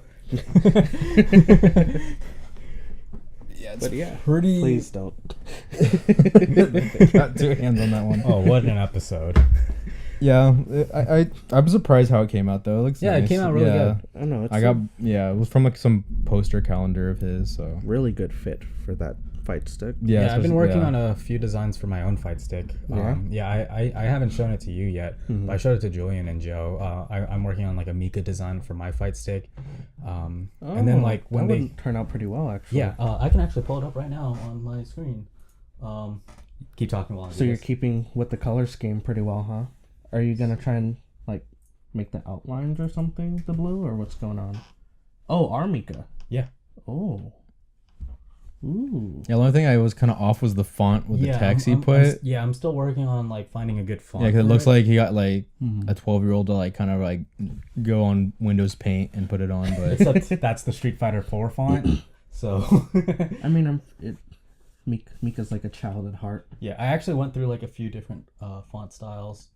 Speaker 3: Yeah,
Speaker 1: but yeah,
Speaker 3: pretty.
Speaker 1: Please don't.
Speaker 3: Got 2 hands on that one.
Speaker 2: Oh, what an episode!
Speaker 3: Yeah, I'm surprised how it came out though. It looks
Speaker 2: Yeah,
Speaker 3: nice.
Speaker 2: it came out really good.
Speaker 1: I know. It's
Speaker 3: It was from like some poster calendar of his. So
Speaker 1: really good fit for that fight stick.
Speaker 2: Yeah, I've been working on a few designs for my own fight stick.
Speaker 1: Yeah?
Speaker 2: I haven't shown it to you yet, but I showed it to Julian and Joe. I'm working on like a Mika design for my fight stick. And then like when
Speaker 1: that
Speaker 2: they
Speaker 1: would turn out pretty well actually.
Speaker 2: yeah, I can actually pull it up right now on my screen. Keep talking while I do
Speaker 1: So you're
Speaker 2: this.
Speaker 1: keeping with the color scheme pretty well, huh? Are you gonna try and like make the outlines or something the blue, or what's going on? Oh, Armika.
Speaker 2: Yeah.
Speaker 1: Oh. Ooh.
Speaker 3: Yeah, the only thing I was kind of off was the font with the text he put.
Speaker 2: I'm still working on like finding a good font.
Speaker 3: Yeah, because it
Speaker 2: for
Speaker 3: looks like he got like
Speaker 1: Mhm.
Speaker 3: a 12-year-old to like kind of like go on Windows Paint and put it on, but
Speaker 2: Except that's the Street Fighter 4 font. So
Speaker 1: I mean, Mika's like a child at heart.
Speaker 2: yeah, I actually went through like a few different font styles.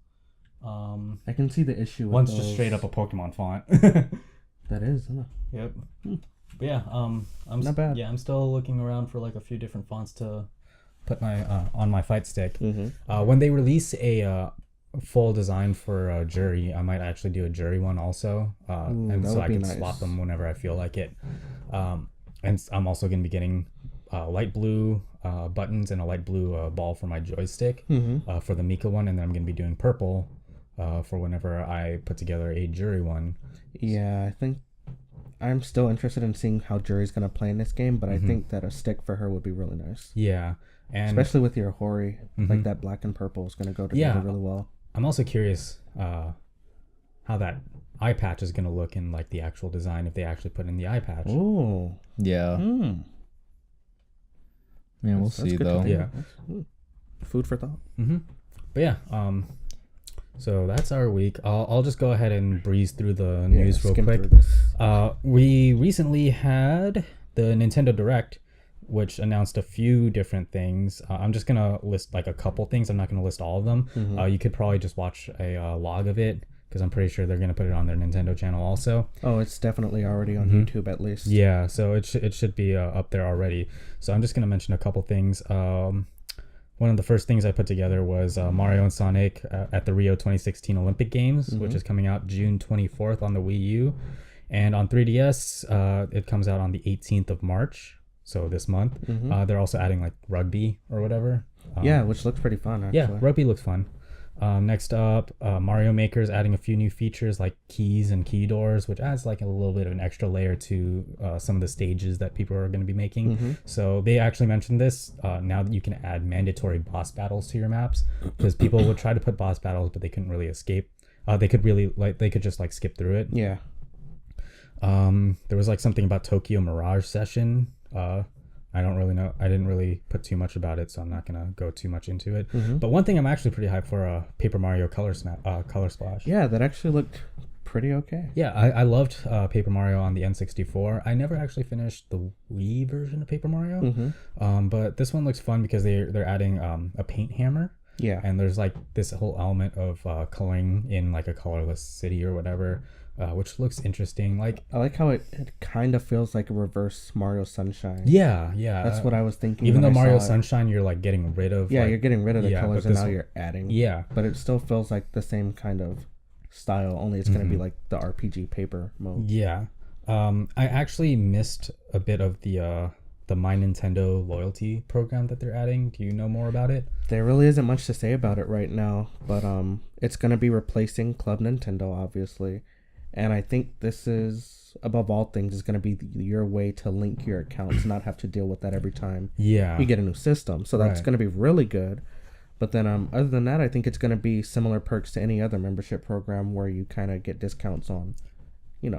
Speaker 1: I can see the issue with
Speaker 2: One's
Speaker 1: those.
Speaker 2: just straight up a Pokemon font.
Speaker 1: That is, isn't it?
Speaker 2: Yep. But yeah, I'm
Speaker 1: Not bad.
Speaker 2: Yeah, I'm still looking around for like a few different fonts to put my on my fight stick. When they release a full design for Jury, I might actually do a Jury one also, and
Speaker 1: that
Speaker 2: so
Speaker 1: would
Speaker 2: I
Speaker 1: be
Speaker 2: can
Speaker 1: nice.
Speaker 2: swap them whenever I feel like it. And I'm also going to be getting light blue buttons and a light blue ball for my joystick for the Mika one, and then I'm going to be doing purple for whenever I put together a Jury one.
Speaker 1: Yeah, I think I'm still interested in seeing how Jury's gonna play in this game, but I think that a stick for her would be really nice.
Speaker 2: Yeah, and
Speaker 1: Especially with your Hori, like that black and purple is gonna go together really well.
Speaker 2: I'm also curious how that eye patch is going to look in like the actual design if they actually put in the eye patch.
Speaker 1: Oh,
Speaker 3: yeah, man, we'll see though.
Speaker 2: Yeah.
Speaker 1: Food for thought.
Speaker 2: But yeah, so that's our week. I'll just go ahead and breeze through the news real
Speaker 1: skim
Speaker 2: quick.
Speaker 1: through this.
Speaker 2: We recently had the Nintendo Direct, which announced a few different things. I'm just gonna list like a couple things. I'm not gonna list all of them. You could probably just watch a log of it because I'm pretty sure they're gonna put it on their Nintendo channel also.
Speaker 1: Oh, it's definitely already on YouTube at least.
Speaker 2: Yeah, so it should be up there already. So I'm just gonna mention a couple things. One of the first things I put together was Mario and Sonic at the Rio 2016 Olympic Games, which is coming out June 24th on the Wii U. And on 3DS, it comes out on the 18th of March, so this month. They're also adding like rugby or whatever.
Speaker 1: Yeah, which looks pretty fun, actually.
Speaker 2: Yeah, rugby looks fun. Next up, Mario Maker is adding a few new features like keys and key doors, which adds like a little bit of an extra layer to some of the stages that people are going to be making. So they actually mentioned this now that you can add mandatory boss battles to your maps, because people would try to put boss battles, but they couldn't really escape. They could just like skip through it.
Speaker 1: Yeah.
Speaker 2: There was like something about Tokyo Mirage Session. I don't really know. I didn't really put too much about it, so I'm not gonna go too much into it. But one thing I'm actually pretty hyped for: Paper Mario Color Splash.
Speaker 1: Yeah, that actually looked pretty okay.
Speaker 2: Yeah, I loved Paper Mario on the N64. I never actually finished the Wii version of Paper Mario, but this one looks fun because they're adding a paint hammer.
Speaker 1: Yeah.
Speaker 2: And there's like this whole element of coloring in like a colorless city or whatever. Which looks interesting. Like
Speaker 1: I like how it kind of feels like a reverse Mario Sunshine.
Speaker 2: Yeah.
Speaker 1: That's what I was thinking.
Speaker 2: Even though
Speaker 1: when I
Speaker 2: Mario
Speaker 1: saw it.
Speaker 2: Sunshine, you're like getting rid of.
Speaker 1: Yeah,
Speaker 2: like,
Speaker 1: you're getting rid of the colors,
Speaker 2: but
Speaker 1: and
Speaker 2: this
Speaker 1: now
Speaker 2: one-
Speaker 1: you're adding.
Speaker 2: Yeah.
Speaker 1: But it still feels like the same kind of style. Only it's gonna be like the RPG paper mode.
Speaker 2: Yeah. I actually missed a bit of the My Nintendo loyalty program that they're adding. Do you know more about it?
Speaker 1: There really isn't much to say about it right now, but it's gonna be replacing Club Nintendo, obviously. And I think this is, above all things, is going to be your way to link your accounts, not have to deal with that every time
Speaker 2: Yeah.
Speaker 1: you get a new system. So that's
Speaker 2: Right.
Speaker 1: going to be really good. But then other than that, I think it's going to be similar perks to any other membership program where you kind of get discounts on,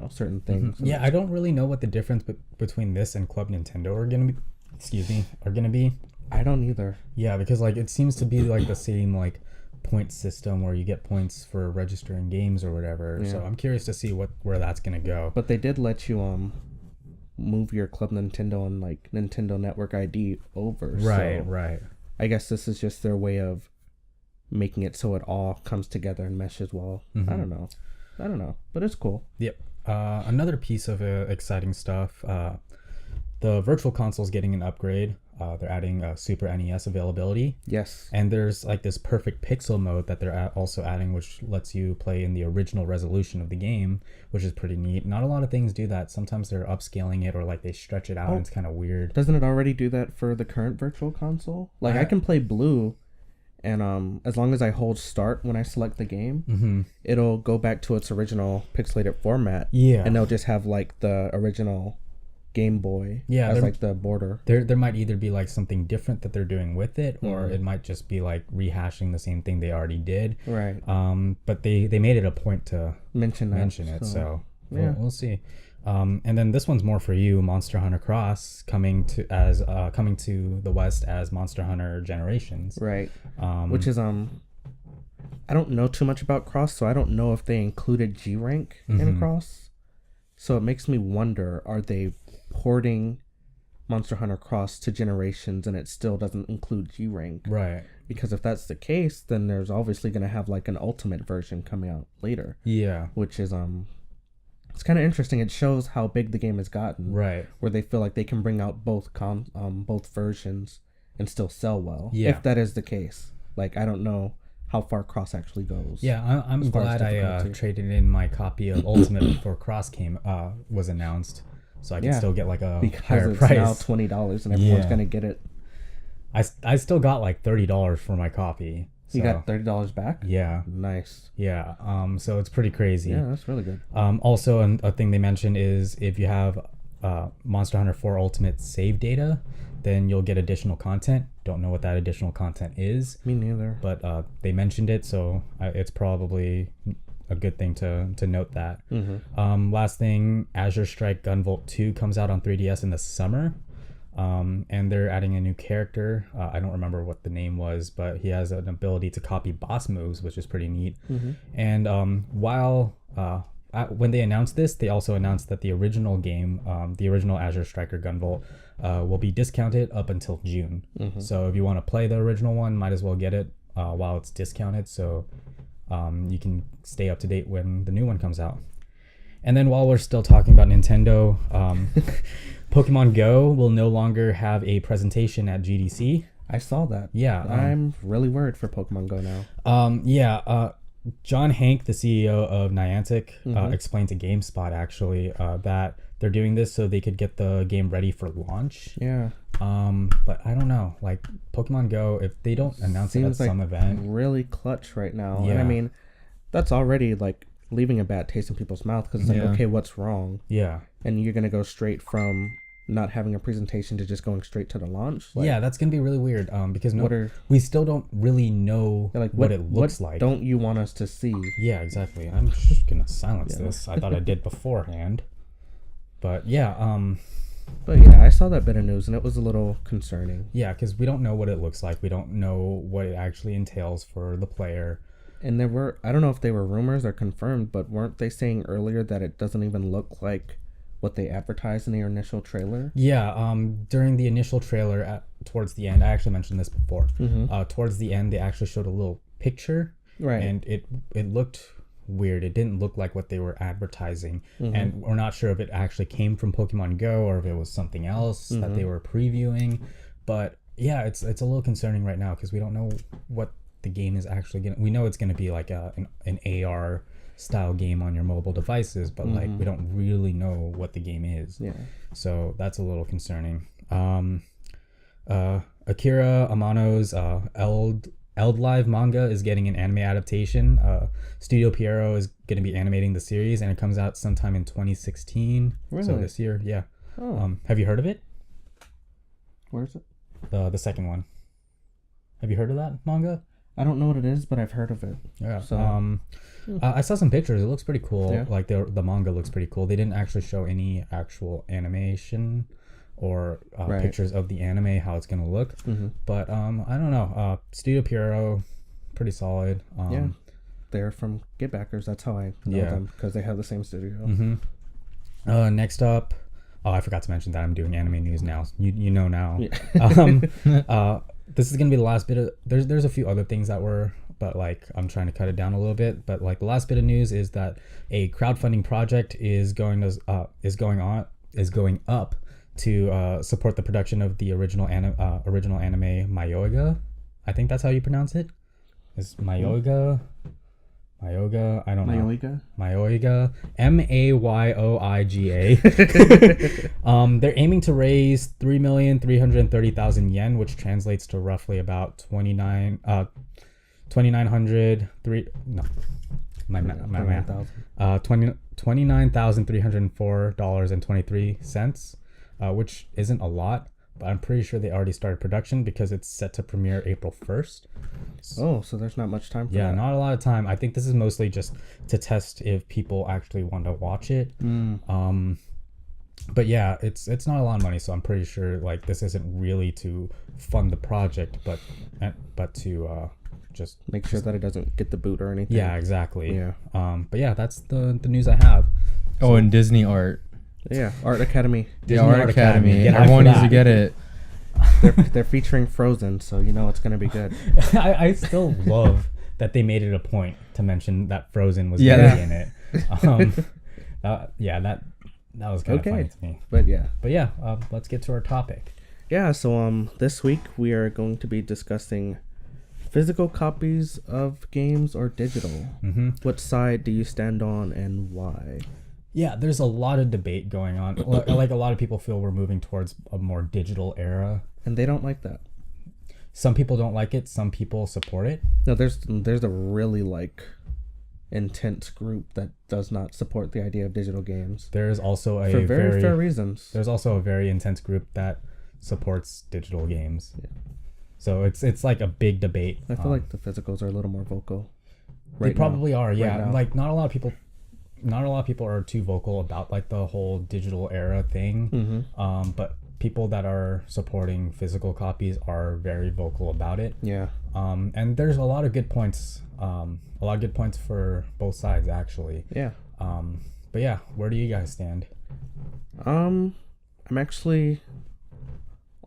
Speaker 1: certain things.
Speaker 2: Yeah, I don't really know what the difference between this and Club Nintendo are gonna be.
Speaker 1: I don't either.
Speaker 2: Yeah, because like it seems to be like the same like point system where you get points for registering games or whatever.
Speaker 1: Yeah.
Speaker 2: So I'm curious to see where that's gonna go.
Speaker 1: But they did let you move your Club Nintendo and like Nintendo Network ID over.
Speaker 2: Right.
Speaker 1: I guess this is just their way of making it so it all comes together and meshes well. I don't know, but it's cool.
Speaker 2: Yep. Another piece of exciting stuff. The Virtual Console is getting an upgrade. they're adding Super NES availability.
Speaker 1: Yes.
Speaker 2: And there's like this perfect pixel mode that they're also adding, which lets you play in the original resolution of the game, which is pretty neat. Not a lot of things do that. Sometimes they're upscaling it or like they stretch it out and it's kind of weird.
Speaker 1: Doesn't it already do that for the current Virtual Console? Like I can play Blue, and as long as I hold start when I select the game, it'll go back to its original pixelated format.
Speaker 2: Yeah.
Speaker 1: And they'll just have like the original Game Boy as like the border.
Speaker 2: There might either be like something different that they're doing with it, or it might just be like rehashing the same thing they already did.
Speaker 1: Right.
Speaker 2: But they made it a point to
Speaker 1: mention
Speaker 2: it, so we'll see. And then this one's more for you, Monster Hunter Cross coming to the West as Monster Hunter Generations.
Speaker 1: Right. Which is I don't know too much about Cross, so I don't know if they included G rank in Cross. So it makes me wonder, are they porting Monster Hunter Cross to Generations and it still doesn't include G rank?
Speaker 2: Right.
Speaker 1: Because if that's the case, then there's obviously going to have like an ultimate version coming out later.
Speaker 2: Yeah.
Speaker 1: Which is it's kind of interesting. It shows how big the game has gotten.
Speaker 2: Right.
Speaker 1: Where they feel like they can bring out both versions and still sell well.
Speaker 2: Yeah.
Speaker 1: If that is the case. Like I don't know how far Cross actually goes.
Speaker 2: Yeah, I'm glad I traded in my copy of Ultimate before Cross was announced, so I can still get like a higher price.
Speaker 1: Because it's now $20 and everyone's gonna get it.
Speaker 2: I still got like $30 for my copy. So,
Speaker 1: you got $30 back?
Speaker 2: Yeah.
Speaker 1: Nice.
Speaker 2: Yeah. So it's pretty crazy.
Speaker 1: Yeah, that's really good.
Speaker 2: Also, a thing they mentioned is if you have Monster Hunter 4 Ultimate save data, then you'll get additional content. Don't know what that additional content is.
Speaker 1: Me neither.
Speaker 2: But they mentioned it, so it's probably a good thing to note that. Last thing, Azure Strike Gunvolt 2 comes out on 3DS in the summer. And they're adding a new character. I don't remember what the name was, but he has an ability to copy boss moves, which is pretty neat. And when they announced this, they also announced that the original game, the original Azure Striker Gunvolt, will be discounted up until June. So if you want to play the original one, might as well get it while it's discounted, so you can stay up to date when the new one comes out. And then while we're still talking about Nintendo, Pokemon Go will no longer have a presentation at GDC.
Speaker 1: I saw that.
Speaker 2: Yeah.
Speaker 1: I'm really worried for Pokemon Go now.
Speaker 2: John Hank, the CEO of Niantic, explained to GameSpot actually that they're doing this so they could get the game ready for launch.
Speaker 1: Yeah.
Speaker 2: But I don't know. Like Pokemon Go, if they don't announce it at some event,
Speaker 1: really clutch right now.
Speaker 2: Yeah.
Speaker 1: And I mean, that's already like leaving a bad taste in people's mouth because it's like, okay, what's wrong?
Speaker 2: Yeah.
Speaker 1: And you're gonna go straight from not having a presentation to just going straight to the launch. Like,
Speaker 2: yeah, that's gonna be really weird. Because we still don't really know what it looks like.
Speaker 1: Don't you want us to see?
Speaker 2: Yeah, exactly. I'm just gonna silence this. I thought I did beforehand, but yeah.
Speaker 1: But yeah, I saw that bit of news and it was a little concerning.
Speaker 2: Yeah, because we don't know what it looks like. We don't know what it actually entails for the player.
Speaker 1: And there were, I don't know if they were rumors or confirmed, but weren't they saying earlier that it doesn't even look like what they advertised in the initial trailer?
Speaker 2: Yeah, during the initial trailer, towards the end, I actually mentioned this before. Towards the end, they actually showed a little picture,
Speaker 1: right? And
Speaker 2: it looked weird. It didn't look like what they were advertising, and we're not sure if it actually came from Pokemon Go or if it was something else that they were previewing. But yeah, it's a little concerning right now because we don't know what the game is actually gonna. We know it's gonna be like an AR style game on your mobile devices, but like we don't really know what the game is.
Speaker 1: Yeah.
Speaker 2: So that's a little concerning. Akira Amano's Eldlive manga is getting an anime adaptation. Studio Pierrot is going to be animating the series, and it comes out sometime in 2016.
Speaker 1: Really?
Speaker 2: So this year, yeah.
Speaker 1: Oh.
Speaker 2: Have you heard of it?
Speaker 1: Where is it?
Speaker 2: The second one. Have you heard of that manga?
Speaker 1: I don't know what it is, but I've heard of it.
Speaker 2: Yeah. So, I saw some pictures. It looks pretty cool.
Speaker 1: Yeah.
Speaker 2: Like the manga looks pretty cool. They didn't actually show any actual animation or pictures of the anime, how it's gonna look. But I don't know. Studio Pierrot, pretty solid.
Speaker 1: Yeah. They're from Get Backers. That's how I know them, because they have the same studio.
Speaker 2: Next up, I forgot to mention that I'm doing anime news now. You know now.
Speaker 1: Yeah.
Speaker 2: This is gonna be the last bit of. There's a few other things that were, but like I'm trying to cut it down a little bit. But like the last bit of news is that a crowdfunding project is going up to support the production of the original anime Mayoga. I think that's how you pronounce it. Is Mayoga? Mayoga? I don't know. Mayoiga. Mayoiga. They're aiming to raise 3,330,000 yen, which translates to roughly about 29,304.23, which isn't a lot, but I'm pretty sure they already started production because it's set to premiere April 1st.
Speaker 1: So there's not much time for that.
Speaker 2: Not a lot of time. I think this is mostly just to test if people actually want to watch it. But yeah, it's not a lot of money, so I'm pretty sure like this isn't really to fund the project, but to just
Speaker 1: make sure that it doesn't get the boot or anything.
Speaker 2: Yeah, exactly.
Speaker 1: Yeah.
Speaker 2: But yeah, that's the news I have.
Speaker 3: Oh, and Disney Art.
Speaker 1: Yeah, Art Academy.
Speaker 3: Disney Art Academy. Everyone needs to get it.
Speaker 1: They're featuring Frozen, so you know it's gonna be good.
Speaker 2: I still love that they made it a point to mention that Frozen was gonna be in it. That was kind of funny to me.
Speaker 1: But yeah,
Speaker 2: let's get to our topic.
Speaker 1: Yeah, so this week we are going to be discussing physical copies of games or digital. What side do you stand on and why?
Speaker 2: Yeah, there's a lot of debate going on. Like a lot of people feel we're moving towards a more digital era,
Speaker 1: and they don't like that.
Speaker 2: Some people don't like it. Some people support it.
Speaker 1: No, there's a really intense group that does not support the idea of digital games.
Speaker 2: There's also
Speaker 1: for very fair reasons.
Speaker 2: There's also a very intense group that supports digital games. Yeah. So it's like a big debate.
Speaker 1: I feel like the physicals are a little more vocal.
Speaker 2: They probably are. Yeah, right, like not a lot of people are too vocal about like the whole digital era thing. But people that are supporting physical copies are very vocal about it.
Speaker 1: Yeah.
Speaker 2: And there's a lot of good points. A lot of good points for both sides actually.
Speaker 1: Yeah.
Speaker 2: But yeah, where do you guys stand?
Speaker 1: I'm actually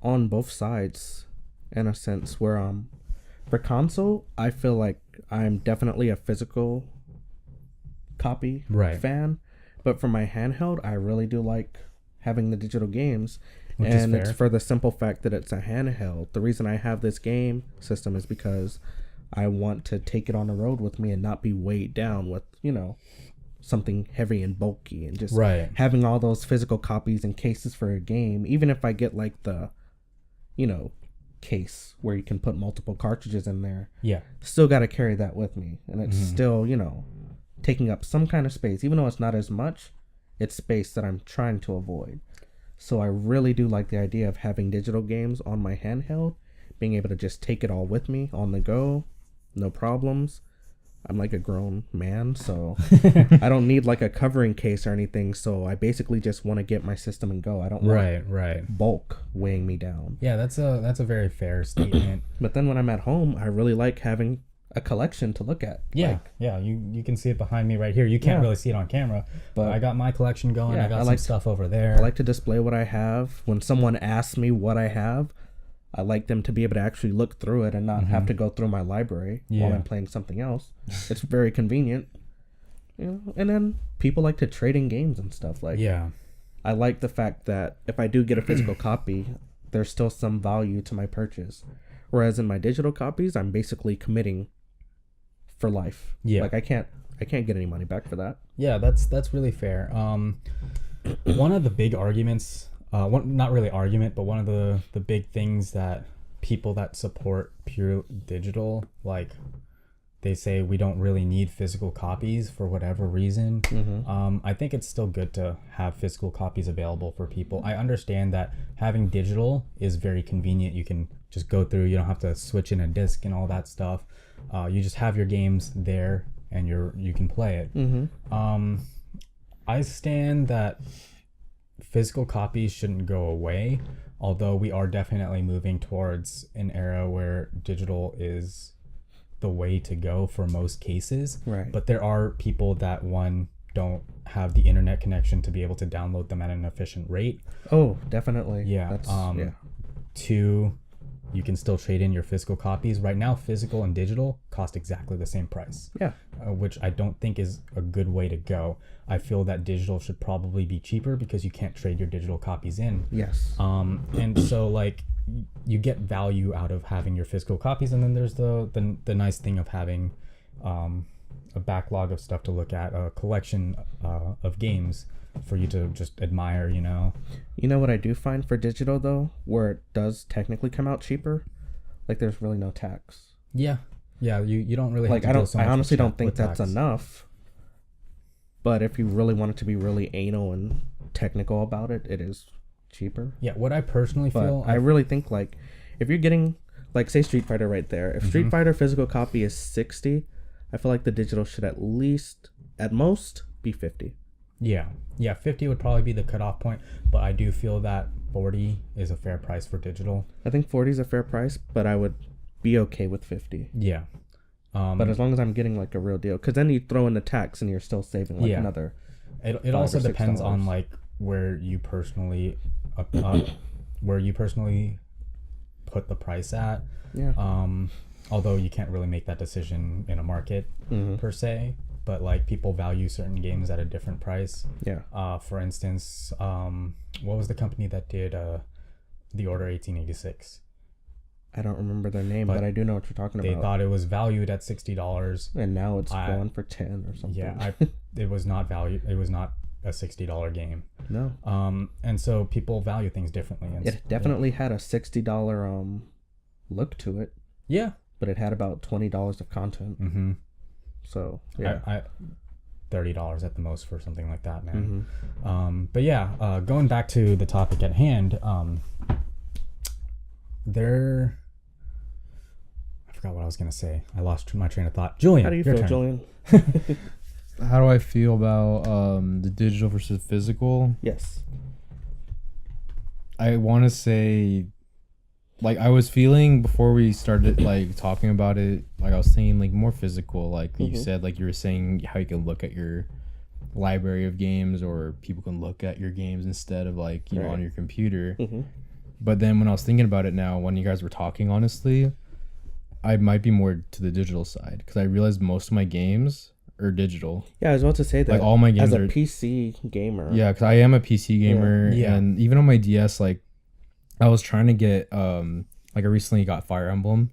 Speaker 1: on both sides in a sense where for console I feel like I'm definitely a physical copy fan, but for my handheld I really do like having the digital games.
Speaker 2: Which
Speaker 1: and
Speaker 2: is fair.
Speaker 1: It's for the simple fact that it's a handheld. The reason I have this game system is because I want to take it on the road with me and not be weighed down with something heavy and bulky, and just having all those physical copies and cases for a game. Even if I get like the case where you can put multiple cartridges in there, still got to carry that with me, and it's still taking up some kind of space. Even though it's not as much, it's space that I'm trying to avoid. So I really do like the idea of having digital games on my handheld, being able to just take it all with me on the go, no problems. I'm like a grown man, so I don't need like a covering case or anything. So I basically just want to get my system and go. I don't want bulk weighing me down.
Speaker 2: Yeah, that's a very fair statement.
Speaker 1: But then when I'm at home, I really like having a collection to look at.
Speaker 2: You can see it behind me right here. You can't really see it on camera, but I got my collection going. I got some stuff over there.
Speaker 1: I like to display what I have. When someone asks me what I have, I like them to be able to actually look through it and not have to go through my library while I'm playing something else. It's very convenient. And then people like to trade in games and stuff. I like the fact that if I do get a physical copy, there's still some value to my purchase. Whereas in my digital copies, I'm basically committing for life. I can't get any money back for that.
Speaker 2: Yeah, that's really fair. One of the big arguments, not really argument, but one of the big things that people that support pure digital, like they say we don't really need physical copies for whatever reason. I think it's still good to have physical copies available for people. I understand that having digital is very convenient. You can just go through, you don't have to switch in a disc and all that stuff. You just have your games there and you can play it. I stand that physical copies shouldn't go away, although we are definitely moving towards an era where digital is the way to go for most cases. But there are people that don't have the internet connection to be able to download them at an efficient rate.
Speaker 1: Oh, definitely.
Speaker 2: Two, you can still trade in your physical copies. Right now, physical and digital cost exactly the same price.
Speaker 1: Yeah.
Speaker 2: Which I don't think is a good way to go. I feel that digital should probably be cheaper because you can't trade your digital copies in.
Speaker 1: Yes.
Speaker 2: And so like you get value out of having your physical copies, and then there's the nice thing of having a backlog of stuff to look at, a collection of games for you to just admire, you know.
Speaker 1: You know what I do find for digital though, where it does technically come out cheaper, like there's really no tax.
Speaker 2: Yeah, you don't really
Speaker 1: like
Speaker 2: have to deal so much
Speaker 1: I honestly
Speaker 2: with
Speaker 1: don't think
Speaker 2: with
Speaker 1: that's
Speaker 2: tax.
Speaker 1: enough. But if you really want it to be really anal and technical about it, it is cheaper.
Speaker 2: Yeah, what I personally
Speaker 1: But
Speaker 2: feel,
Speaker 1: I really think like if you're getting like say Street Fighter right there, if Street Fighter physical copy is 60, I feel like the digital should at most be 50.
Speaker 2: Yeah, 50 would probably be the cutoff point, but I do feel that 40 is a fair price for digital.
Speaker 1: I think 40 is a fair price, but I would be okay with 50.
Speaker 2: Yeah.
Speaker 1: But as long as I'm getting like a real deal, because then you throw in the tax and you're still saving like another.
Speaker 2: It also depends on like where you personally put the price at.
Speaker 1: Yeah.
Speaker 2: Although you can't really make that decision in a market per se, but like people value certain games at a different price.
Speaker 1: Yeah.
Speaker 2: For instance, what was the company that did The Order 1886?
Speaker 1: I don't remember their name, but I do know what you're talking about.
Speaker 2: They thought it was valued at $60,
Speaker 1: and now it's going for 10 or something.
Speaker 2: Yeah, it was not valued. It was not a $60 game.
Speaker 1: No.
Speaker 2: And so people value things differently. And
Speaker 1: it definitely had a $60 look to it.
Speaker 2: Yeah.
Speaker 1: But it had about $20 of content.
Speaker 2: Mm-hmm.
Speaker 1: So yeah,
Speaker 2: I $30 at the most for something like that, man. Mm-hmm. But yeah, going back to the topic at hand, I forgot what I was gonna say. I lost my train of thought. Julian,
Speaker 1: how do you feel, Julian?
Speaker 3: How do I feel about the digital versus physical?
Speaker 1: Yes.
Speaker 3: I want to say, like, I was feeling before we started like talking about it, like I was thinking like more physical, like you said, like you were saying how you can look at your library of games, or people can look at your games instead of like you know on your computer. But then when I was thinking about it now, when you guys were talking, honestly, I might be more to the digital side because I realized most of my games are digital.
Speaker 1: Yeah, I was about to say that.
Speaker 3: Like all my games
Speaker 1: as a PC gamer.
Speaker 3: Yeah, because I am a PC gamer, and even on my DS, like I was trying to get like I recently got Fire Emblem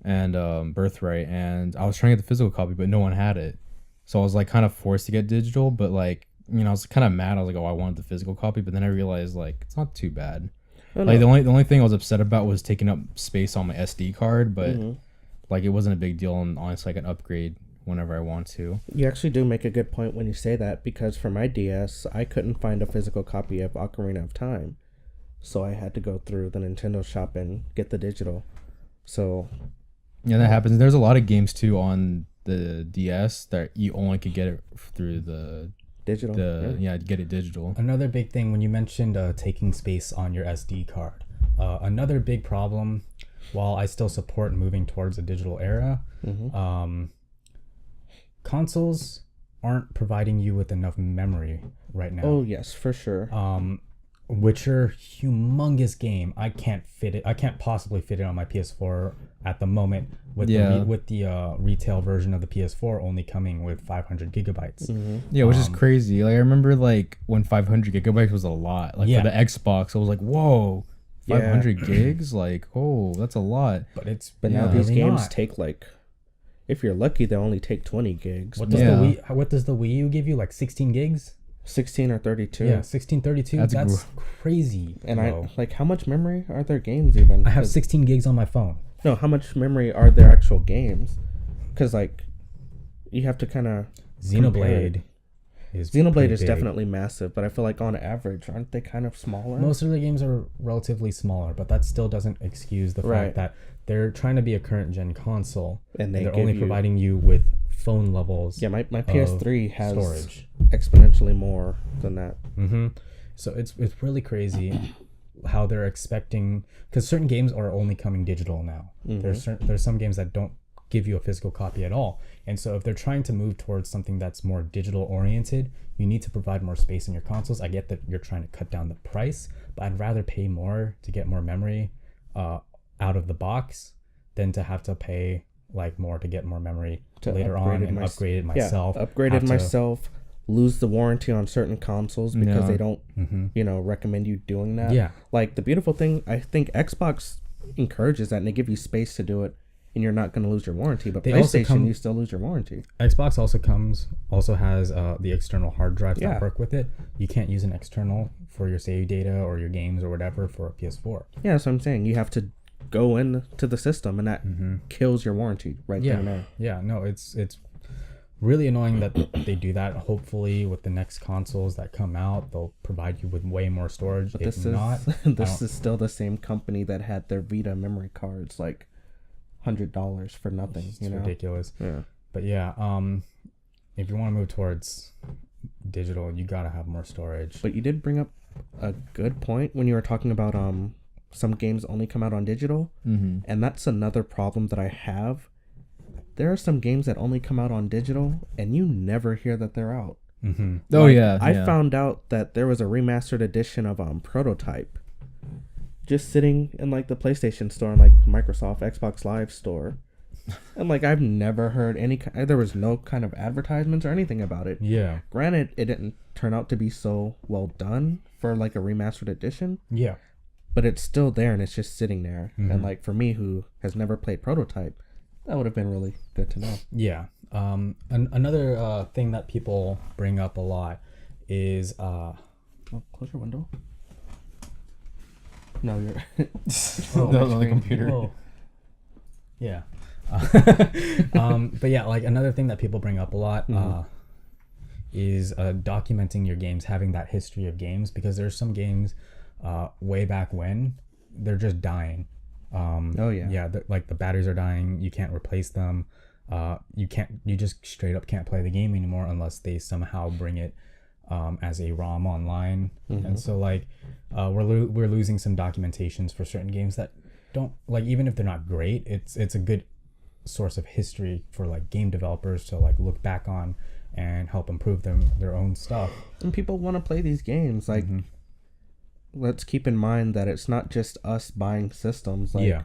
Speaker 3: and Birthright, and I was trying to get the physical copy, but no one had it, so I was like kind of forced to get digital. But like you know, I was kind of mad. I was like, oh, I wanted the physical copy, but then I realized like it's not too bad. Like the only thing I was upset about was taking up space on my SD card, but like it wasn't a big deal, and honestly I can upgrade whenever I want to.
Speaker 1: You actually do make a good point when you say that, because for my DS I couldn't find a physical copy of Ocarina of Time, so I had to go through the Nintendo shop and get the digital. So
Speaker 3: yeah, that happens. There's a lot of games too on the DS that you only could get it through the
Speaker 1: digital.
Speaker 3: Get it digital.
Speaker 2: Another big thing when you mentioned taking space on your SD card, another big problem, while I still support moving towards a digital era, consoles aren't providing you with enough memory right now.
Speaker 1: Oh yes, for sure.
Speaker 2: Witcher, humongous game. I can't possibly fit it on my PS4 at the moment with the retail version of the PS4 only coming with 500 gigabytes.
Speaker 3: Yeah, which is crazy. Like I remember like when 500 gigabytes was a lot. Like for the Xbox, I was like, whoa, 500 gigs? Like, oh, that's a lot.
Speaker 1: But now these games take like, if you're lucky, they only take 20 gigs.
Speaker 2: What does the Wii U give you? Like 16 gigs?
Speaker 1: 16 or 32.
Speaker 2: Yeah, 16, 32. That's crazy.
Speaker 1: And I like, how much memory are their games even?
Speaker 2: I have 16 gigs on my phone.
Speaker 1: No, how much memory are their actual games? Because like, you have to kind of
Speaker 2: Xenoblade is
Speaker 1: definitely massive, but I feel like on average, aren't they kind of smaller?
Speaker 2: Most of the games are relatively smaller, but that still doesn't excuse the fact that they're trying to be a current gen console, and they're only providing you with phone levels.
Speaker 1: Yeah, my PS3 has
Speaker 2: storage
Speaker 1: exponentially more than that.
Speaker 2: So it's really crazy how they're expecting, because certain games are only coming digital now. There's some games that don't give you a physical copy at all, and so if they're trying to move towards something that's more digital oriented, you need to provide more space in your consoles. I get that you're trying to cut down the price, but I'd rather pay more to get more memory out of the box than to have to pay like more to get more memory
Speaker 1: To
Speaker 2: later on and upgrade it myself.
Speaker 1: Yeah, upgraded myself. Lose the warranty on certain consoles because they don't, recommend you doing that.
Speaker 2: Yeah.
Speaker 1: Like the beautiful thing, I think Xbox encourages that and they give you space to do it, and you're not going to lose your warranty. But PlayStation, you still lose your warranty.
Speaker 2: Xbox also has the external hard drives that work with it. You can't use an external for your save data or your games or whatever for a PS4.
Speaker 1: Yeah, that's what I'm saying. You have to go into the system, and that kills your warranty right there and there.
Speaker 2: Yeah, no, it's really annoying that they do that. Hopefully with the next consoles that come out, they'll provide you with way more storage.
Speaker 1: But this is still the same company that had their Vita memory cards like $100 for nothing.
Speaker 2: It's ridiculous.
Speaker 1: Yeah.
Speaker 2: But yeah, if you want to move towards digital, you gotta have more storage.
Speaker 1: But you did bring up a good point when you were talking about some games only come out on digital, and that's another problem that I have. There are some games that only come out on digital, and you never hear that they're out.
Speaker 3: Oh, yeah.
Speaker 1: I found out that there was a remastered edition of Prototype just sitting in like the PlayStation store and like Microsoft Xbox Live store. And like I've never heard there was no kind of advertisements or anything about it.
Speaker 2: Yeah.
Speaker 1: Granted, it didn't turn out to be so well done for like a remastered edition.
Speaker 2: Yeah.
Speaker 1: But it's still there and it's just sitting there. And like for me who has never played Prototype, that would have been really good to know.
Speaker 2: Yeah. Another thing that people bring up a lot is
Speaker 1: close your window. No, you're
Speaker 3: on the computer.
Speaker 2: Oh. Yeah. But yeah, like another thing that people bring up a lot is documenting your games, having that history of games, because there's some games way back when they're just dying. Like the batteries are dying, you can't replace them, you just straight up can't play the game anymore unless they somehow bring it as a ROM online. And so like we're losing some documentations for certain games that don't, like, even if they're not great, it's a good source of history for like game developers to like look back on and help improve their own stuff.
Speaker 1: And people want to play these games, like let's keep in mind that it's not just us buying systems. Like an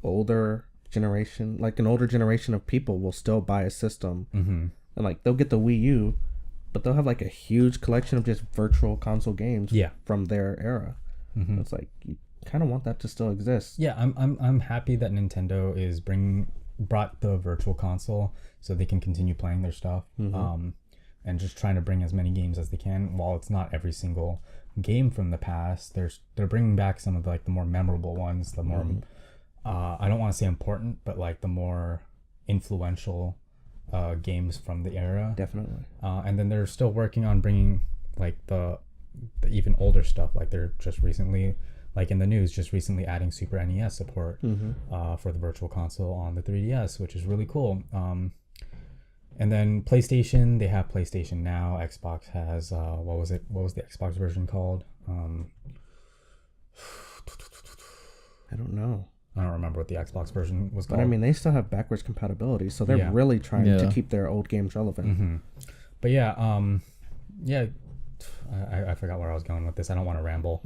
Speaker 1: older generation of people will still buy a system, and like they'll get the Wii U, but they'll have like a huge collection of just virtual console games from their era. It's like you kind of want that to still exist.
Speaker 2: Yeah, I'm happy that Nintendo is brought the virtual console so they can continue playing their stuff, and just trying to bring as many games as they can. While it's not every single game from the past, they're bringing back some of the more memorable ones, the more I don't want to say important, but like the more influential games from the era.
Speaker 1: Definitely.
Speaker 2: And then they're still working on bringing like the even older stuff. Like they're just recently, like in the news, just recently adding Super NES support for the virtual console on the 3DS, which is really cool. And then PlayStation, they have PlayStation Now. Xbox has what was the Xbox version called?
Speaker 1: I don't know.
Speaker 2: I don't remember what the Xbox version was called.
Speaker 1: But I mean, they still have backwards compatibility, so they're really trying to keep their old games relevant.
Speaker 2: But yeah, I forgot where I was going with this. I don't want to ramble.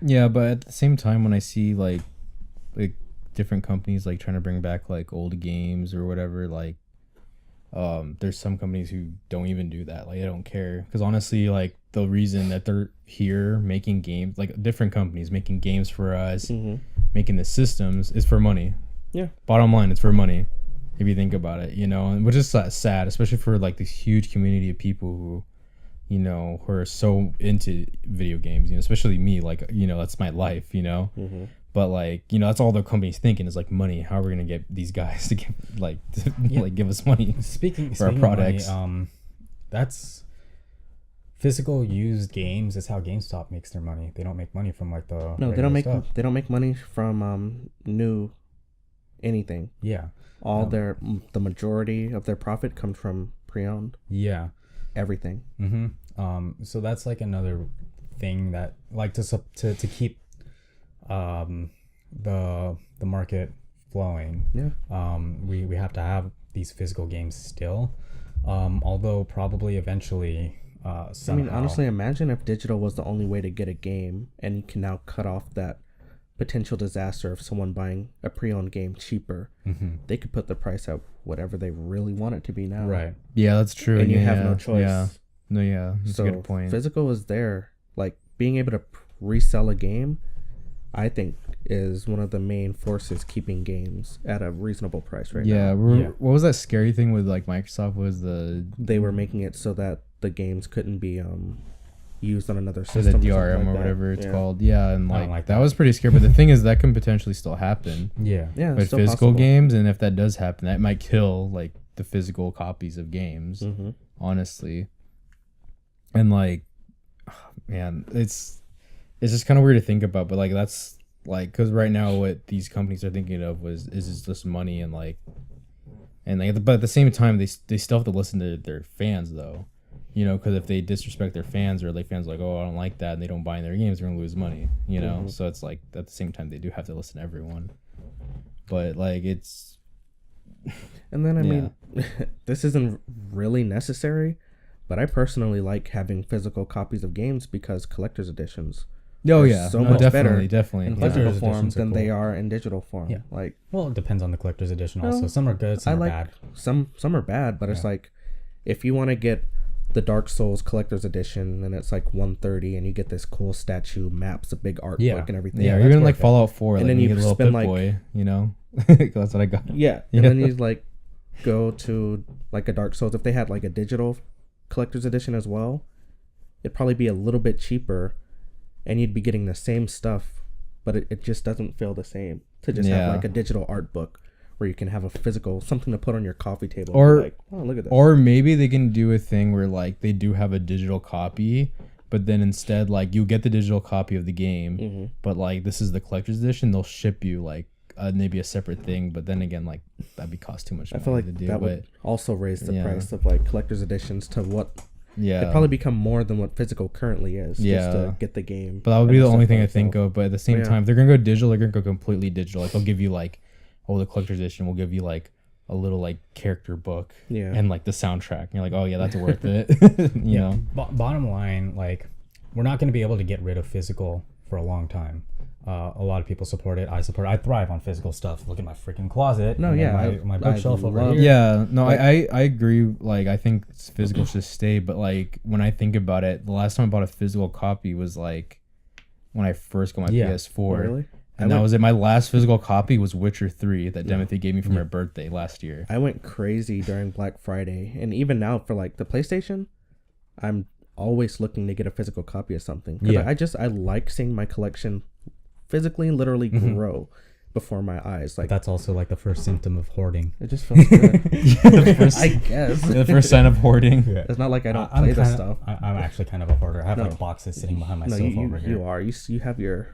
Speaker 3: Yeah, but at the same time, when I see like different companies like trying to bring back like old games or whatever, like there's some companies who don't even do that. Like, they don't care, because honestly, like the reason that they're here making games, like different companies making games for us, making the systems, is for money.
Speaker 1: Yeah.
Speaker 3: Bottom line, it's for money. If you think about it, and which is sad, especially for like this huge community of people who are so into video games, especially me, like, that's my life, but like, that's all the company's thinking is like money. How are we going to get these guys to give give us money
Speaker 2: speaking
Speaker 3: for our products?
Speaker 2: Money, that's physical used games is how GameStop makes their money. They don't make money from like the
Speaker 1: they don't make money from new anything.
Speaker 2: Yeah.
Speaker 1: The majority of their profit comes from pre-owned.
Speaker 2: Yeah.
Speaker 1: Everything.
Speaker 2: So that's like another thing that, like, to keep the market flowing.
Speaker 1: Yeah.
Speaker 2: We have to have these physical games still. Although probably eventually somehow.
Speaker 1: I mean, honestly, imagine if digital was the only way to get a game, and you can now cut off that potential disaster of someone buying a pre-owned game cheaper. They could put the price at whatever they really want it to be now.
Speaker 2: Right.
Speaker 3: Yeah, that's true.
Speaker 1: And you have
Speaker 3: yeah,
Speaker 1: no choice.
Speaker 3: Yeah. No, yeah, that's
Speaker 1: So
Speaker 3: a good point.
Speaker 1: physical is there. Like being able to resell a game, I think, is one of the main forces keeping games at a reasonable price right now.
Speaker 3: What was that scary thing with like Microsoft was
Speaker 1: They were making it so that the games couldn't be used on another
Speaker 3: the
Speaker 1: system.
Speaker 3: DRM
Speaker 1: or
Speaker 3: or whatever it's called. Yeah, and
Speaker 2: I don't
Speaker 3: like
Speaker 2: like
Speaker 3: that
Speaker 2: that.
Speaker 3: was pretty scary. But the thing is, that can potentially still happen
Speaker 2: Yeah.
Speaker 1: Yeah, it's
Speaker 3: with
Speaker 1: still
Speaker 3: physical
Speaker 1: possible.
Speaker 3: games, and if that does happen, that might kill like the physical copies of games. Honestly, and like, man, it's just kind of weird to think about. But like, that's like because right now what these companies are thinking of is just money and like, but at the same time they still have to listen to their fans though. You know, because if they disrespect their fans or like fans are like, oh, I don't like that, and they don't buy in their games, they're gonna lose money. You know, so it's like at the same time they do have to listen to everyone. But like it's,
Speaker 1: And then I mean, this isn't really necessary, but I personally like having physical copies of games because collector's editions so much better
Speaker 3: definitely
Speaker 1: in
Speaker 3: yeah.
Speaker 1: physical
Speaker 2: Collector's
Speaker 1: form
Speaker 2: editions are
Speaker 1: than they
Speaker 2: cool.
Speaker 1: are in digital form.
Speaker 2: Yeah.
Speaker 1: Like,
Speaker 2: Well, it depends on the collector's edition also.
Speaker 1: Well,
Speaker 2: Some are good, some
Speaker 1: I
Speaker 2: are
Speaker 1: like
Speaker 2: bad.
Speaker 1: some are bad, but it's like if you want to get the Dark Souls collector's edition and it's like 130 and you get this cool statue, maps, a big art book and everything.
Speaker 3: Yeah, or
Speaker 2: that's
Speaker 3: even like
Speaker 2: worth it.
Speaker 3: Fallout 4,
Speaker 1: And
Speaker 3: like
Speaker 1: then
Speaker 3: when you
Speaker 1: you
Speaker 3: get a little
Speaker 1: spend,
Speaker 3: Pip
Speaker 1: like-
Speaker 3: Boy, you know, that's what I got.
Speaker 1: Yeah.
Speaker 3: Yeah.
Speaker 1: And then you like go to like a Dark Souls. If they had like a digital collector's edition as well, it'd probably be a little bit cheaper and you'd be getting the same stuff, but it just doesn't feel the same to just have like a digital art book where you can have a physical something to put on your coffee table.
Speaker 3: Or-
Speaker 1: and be like, oh, look at this.
Speaker 3: Or maybe they can do a thing where like they do have a digital copy, but then instead like you get the digital copy of the game, but like this is the collector's edition, they'll ship you like maybe a separate thing, but then again like that'd be cost too much
Speaker 1: I
Speaker 3: money
Speaker 1: feel like
Speaker 3: to do.
Speaker 1: that
Speaker 3: But
Speaker 1: would also raise the
Speaker 3: yeah.
Speaker 1: price of like collector's editions to what
Speaker 3: yeah,
Speaker 1: it'd probably become more than what physical currently is just
Speaker 3: Yeah.
Speaker 1: to get the game.
Speaker 3: but that would
Speaker 1: and
Speaker 3: be the
Speaker 1: stuff
Speaker 3: only
Speaker 1: by
Speaker 3: thing I
Speaker 1: itself.
Speaker 3: think of. But at the same
Speaker 1: Yeah.
Speaker 3: time, if they're gonna go digital, they're gonna go completely digital. Like they'll give you like, oh, the collector's edition will give you like a little like character book
Speaker 1: Yeah.
Speaker 3: and like the soundtrack. And you're like, oh yeah, that's worth it. you know?
Speaker 2: Bottom line, like, we're not going to be able to get rid of physical for a long time. A lot of people support it. I support it. I thrive on physical stuff. Look at my freaking closet.
Speaker 1: No,
Speaker 2: and then
Speaker 1: yeah,
Speaker 2: my
Speaker 1: I
Speaker 2: bookshelf over
Speaker 1: love-
Speaker 2: here.
Speaker 3: Yeah, no, I agree. Like, I think physical should stay, but like when I think about it, the last time I bought a physical copy was like when I first got my PS4.
Speaker 1: Oh, really?
Speaker 3: And that was it. My last physical copy was Witcher 3 that Timothy gave me for my birthday last year.
Speaker 1: I went crazy during Black Friday, and even now for like the PlayStation, I'm always looking to get a physical copy of something. 'Cause I like seeing my collection physically and literally grow before my eyes. Like
Speaker 2: That's also like the first symptom of hoarding.
Speaker 1: it just feels good.
Speaker 3: First-
Speaker 1: I guess
Speaker 3: the first sign of hoarding.
Speaker 1: it's not like I don't
Speaker 2: I'm
Speaker 1: play this
Speaker 2: kinda-
Speaker 1: stuff.
Speaker 2: I'm actually kind of a hoarder. I have
Speaker 1: No.
Speaker 2: like boxes sitting behind my
Speaker 1: No,
Speaker 2: sofa over here.
Speaker 1: you are. You have your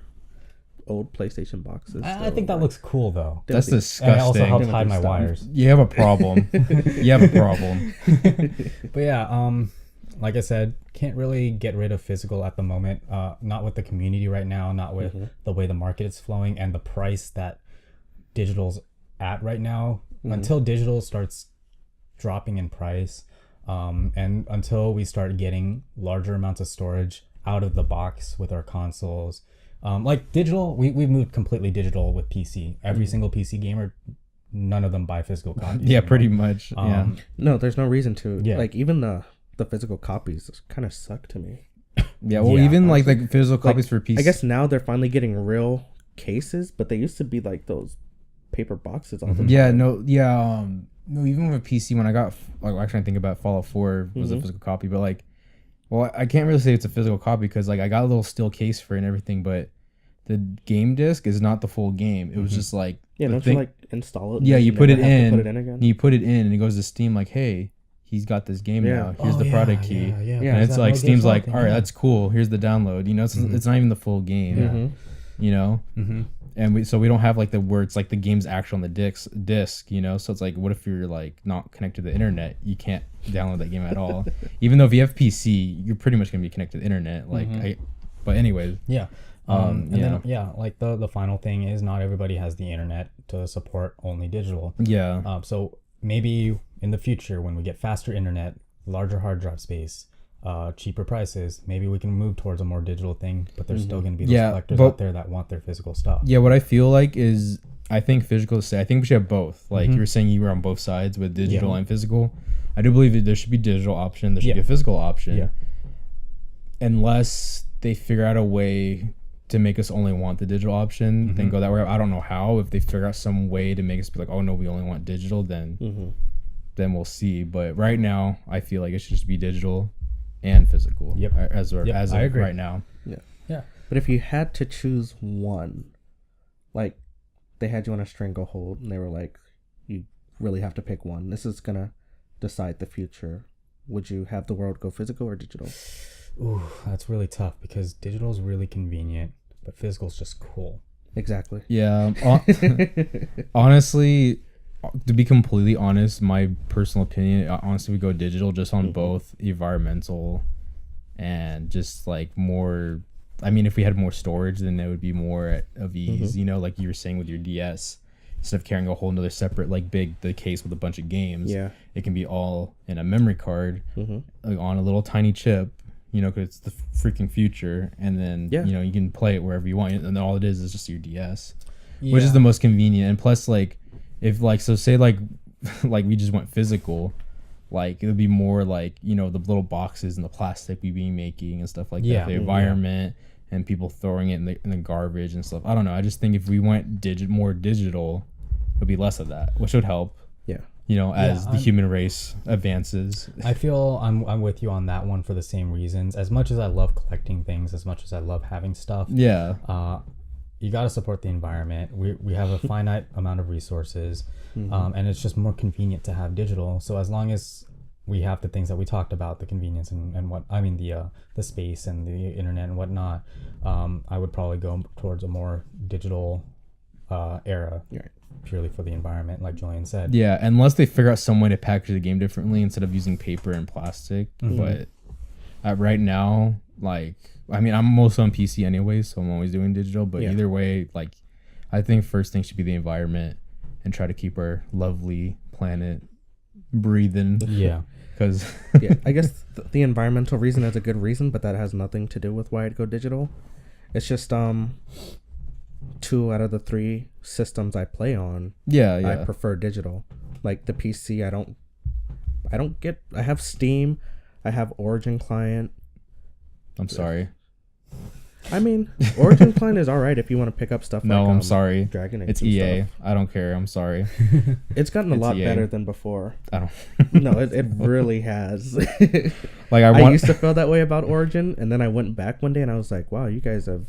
Speaker 1: old PlayStation boxes.
Speaker 2: I
Speaker 1: still,
Speaker 2: think that
Speaker 1: like-
Speaker 2: looks cool though.
Speaker 3: That's
Speaker 1: Timothy.
Speaker 3: disgusting.
Speaker 2: And I also helped
Speaker 1: Timothy,
Speaker 2: hide my
Speaker 1: stop.
Speaker 2: wires.
Speaker 3: You have a problem. You have a problem.
Speaker 2: But yeah, like I said, can't really get rid of physical at the moment. Not with the community right now, not with the way the market is flowing and the price that digital's at right now. Until digital starts dropping in price, and until we start getting larger amounts of storage out of the box with our consoles, like digital, we've moved completely digital with PC. Every single PC gamer, none of them buy physical copies.
Speaker 3: Yeah,
Speaker 2: anymore.
Speaker 3: pretty much. Yeah.
Speaker 1: No, there's no reason to.
Speaker 2: Yeah.
Speaker 1: Like even the physical copies kind of suck to me.
Speaker 3: Yeah, well,
Speaker 2: Yeah,
Speaker 3: even like the physical copies for PC.
Speaker 1: I guess now they're finally getting real cases, but they used to be like those paper boxes all the time.
Speaker 3: Yeah, no, yeah, no. Even with PC, when I got like actually, I think about Fallout 4 was a physical copy, but like, well, I can't really say it's a physical copy because like I got a little steel case for it and everything, but the game disc is not the full game. It was just like
Speaker 1: Yeah,
Speaker 3: the
Speaker 1: don't
Speaker 3: thing-
Speaker 1: you like install it?
Speaker 3: Yeah,
Speaker 1: and
Speaker 3: you
Speaker 1: then
Speaker 3: put it
Speaker 1: never have to
Speaker 3: in.
Speaker 1: Put it in again.
Speaker 3: And you put it in, and it goes to Steam like, hey, he's got this game
Speaker 1: Yeah.
Speaker 3: now. Here's the product key.
Speaker 1: Yeah,
Speaker 3: And it's like Steam's like, all right, that's cool. Here's the download. You know, it's not even the full game. You know, and we don't have like the where it's like the game's actual on the disc. You know, so it's like, what if you're like not connected to the internet? You can't download that game at all. Even though if you have PC, you're pretty much gonna be connected to the internet. Like, but anyways,
Speaker 2: Yeah.
Speaker 3: Um,
Speaker 2: And then like the final thing is not everybody has the internet to support only digital.
Speaker 3: yeah,
Speaker 2: So maybe in the future when we get faster internet, larger hard drive space, cheaper prices. Maybe we can move towards a more digital thing, but there's still going to be those collectors out there that want their physical stuff.
Speaker 3: Yeah, what I feel like is I think I think we should have both. Like you were saying, you were on both sides with digital and physical. I do believe that there should be digital option. There should be a physical option. Yeah. Unless they figure out a way to make us only want the digital option, then go that way. I don't know how. If they figure out some way to make us be like, oh no, we only want digital, then we'll see. But right now, I feel like it should just be digital and physical. Yep. As I agree right now.
Speaker 1: Yeah. Yeah. But if you had to choose one, like they had you on a stranglehold and they were like, you really have to pick one. This is gonna decide the future. Would you have the world go physical or digital?
Speaker 2: Ooh, that's really tough because digital is really convenient, but physical is just cool.
Speaker 1: Exactly.
Speaker 3: Yeah. Honestly, to be completely honest, my personal opinion, honestly, we go digital just on both environmental and just like more. I mean, if we had more storage, then it would be more of ease. You know, like you were saying with your DS. Instead of carrying a whole nother separate the case with a bunch of games, it can be all in a memory card like on a little tiny chip, you know, because it's the freaking future, and then you know you can play it wherever you want, and then all it is just your DS, which is the most convenient. And plus, like if like say like we just went physical, like it would be more like, you know, the little boxes and the plastic we'd be making and stuff like that, the environment and people throwing it in the garbage and stuff. I don't know. I just think if we went more digital, it'll be less of that, which would help. Yeah. You know, as the human race advances.
Speaker 2: I feel I'm with you on that one for the same reasons. As much as I love collecting things, as much as I love having stuff. Yeah. You got to support the environment. We have a finite amount of resources, and it's just more convenient to have digital. So as long as we have the things that we talked about, the convenience and what I mean, the space and the internet and whatnot, I would probably go towards a more digital era, purely for the environment, like Julian said.
Speaker 3: Yeah, unless they figure out some way to package the game differently instead of using paper and plastic. But right now, like, I mean, I'm mostly on PC anyway, so I'm always doing digital. But either way, like, I think first thing should be the environment and try to keep our lovely planet breathing. Yeah. Because
Speaker 1: I guess the environmental reason is a good reason, but that has nothing to do with why I'd go digital. It's just 2 out of the 3 systems I play on, I prefer digital. Like the PC, I have Steam, I have Origin client.
Speaker 3: I'm sorry.
Speaker 1: I mean, Origin client is all right if you want to pick up stuff.
Speaker 3: No,
Speaker 1: like,
Speaker 3: I'm sorry.
Speaker 1: Dragon Age.
Speaker 3: It's EA. Stuff. I don't care. I'm sorry.
Speaker 1: It's gotten a lot better than before. I don't. No, it really has. Like I used to feel that way about Origin, and then I went back one day and I was like, wow, you guys are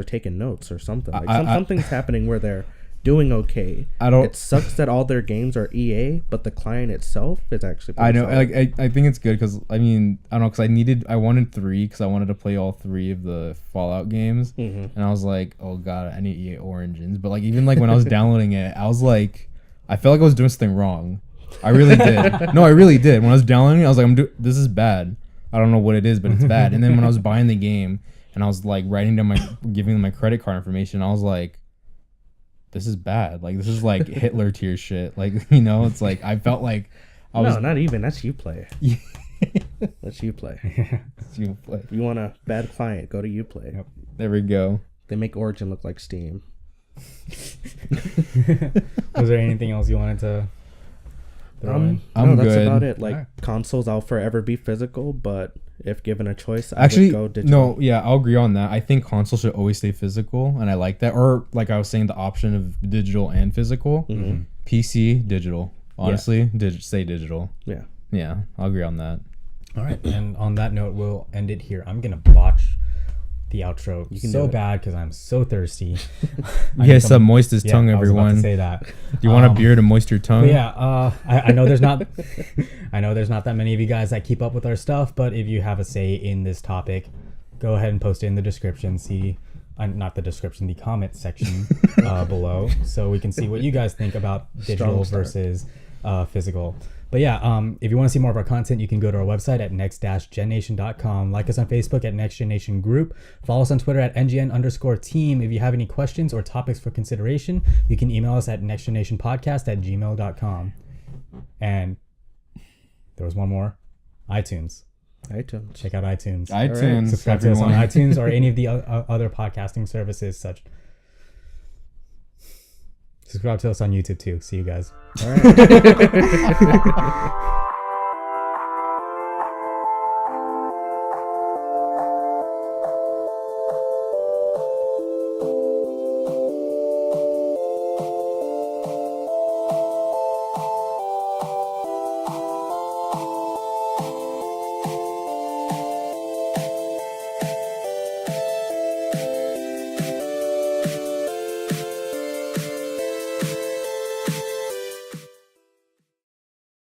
Speaker 1: taking notes or something. Like something's happening where they're doing okay. It sucks that all their games are EA, but the client itself is actually
Speaker 3: I know solid. Like I think it's good because I mean, I don't know, because I wanted 3 because I wanted to play all 3 of the Fallout games, and I was like, oh god, I need EA Origins. But like even like when I was downloading it, I was like, I felt like I was doing something wrong. I really did. No, I really did. When I was downloading it, I was like, this is bad. I don't know what it is, but it's bad. And then when I was buying the game and I was like giving them my credit card information, I was like, this is bad. Like, this is like Hitler tier shit. Like, you know, it's like, I felt like
Speaker 1: not even. That's Uplay. That's Uplay. That's Uplay. If you want a bad client, go to Uplay. Yep.
Speaker 3: There we go.
Speaker 1: They make Origin look like Steam.
Speaker 2: Was there anything else you wanted to throw in?
Speaker 1: No, that's good. About it. Like, consoles, I'll forever be physical, but if given a choice, I would go digital.
Speaker 3: No, yeah, I'll agree on that. I think consoles should always stay physical, and I like that. Or, like I was saying, the option of digital and physical. PC, digital. Honestly, stay digital. Yeah. Yeah, I'll agree on that.
Speaker 2: All right, and on that note, we'll end it here. I'm going to botch the outro so bad because I'm so thirsty.
Speaker 3: He has to moist his tongue, everyone. I was about to say that. Do you want a beer to moist your tongue?
Speaker 2: Yeah, I know there's not that many of you guys that keep up with our stuff, but if you have a say in this topic, go ahead and post it in the description. Not the description, the comment section below, so we can see what you guys think about digital versus physical. But yeah, if you want to see more of our content, you can go to our website at next-gennation.com. Like us on Facebook at Next Generation Group. Follow us on Twitter at NGN_team. If you have any questions or topics for consideration, you can email us at nextgenerationpodcast@gmail.com. And there was one more. iTunes.
Speaker 1: iTunes.
Speaker 2: Check out iTunes.
Speaker 3: iTunes.
Speaker 2: Subscribe to us on iTunes or any of the other podcasting services. Subscribe to us on YouTube too. See you guys.
Speaker 1: All right.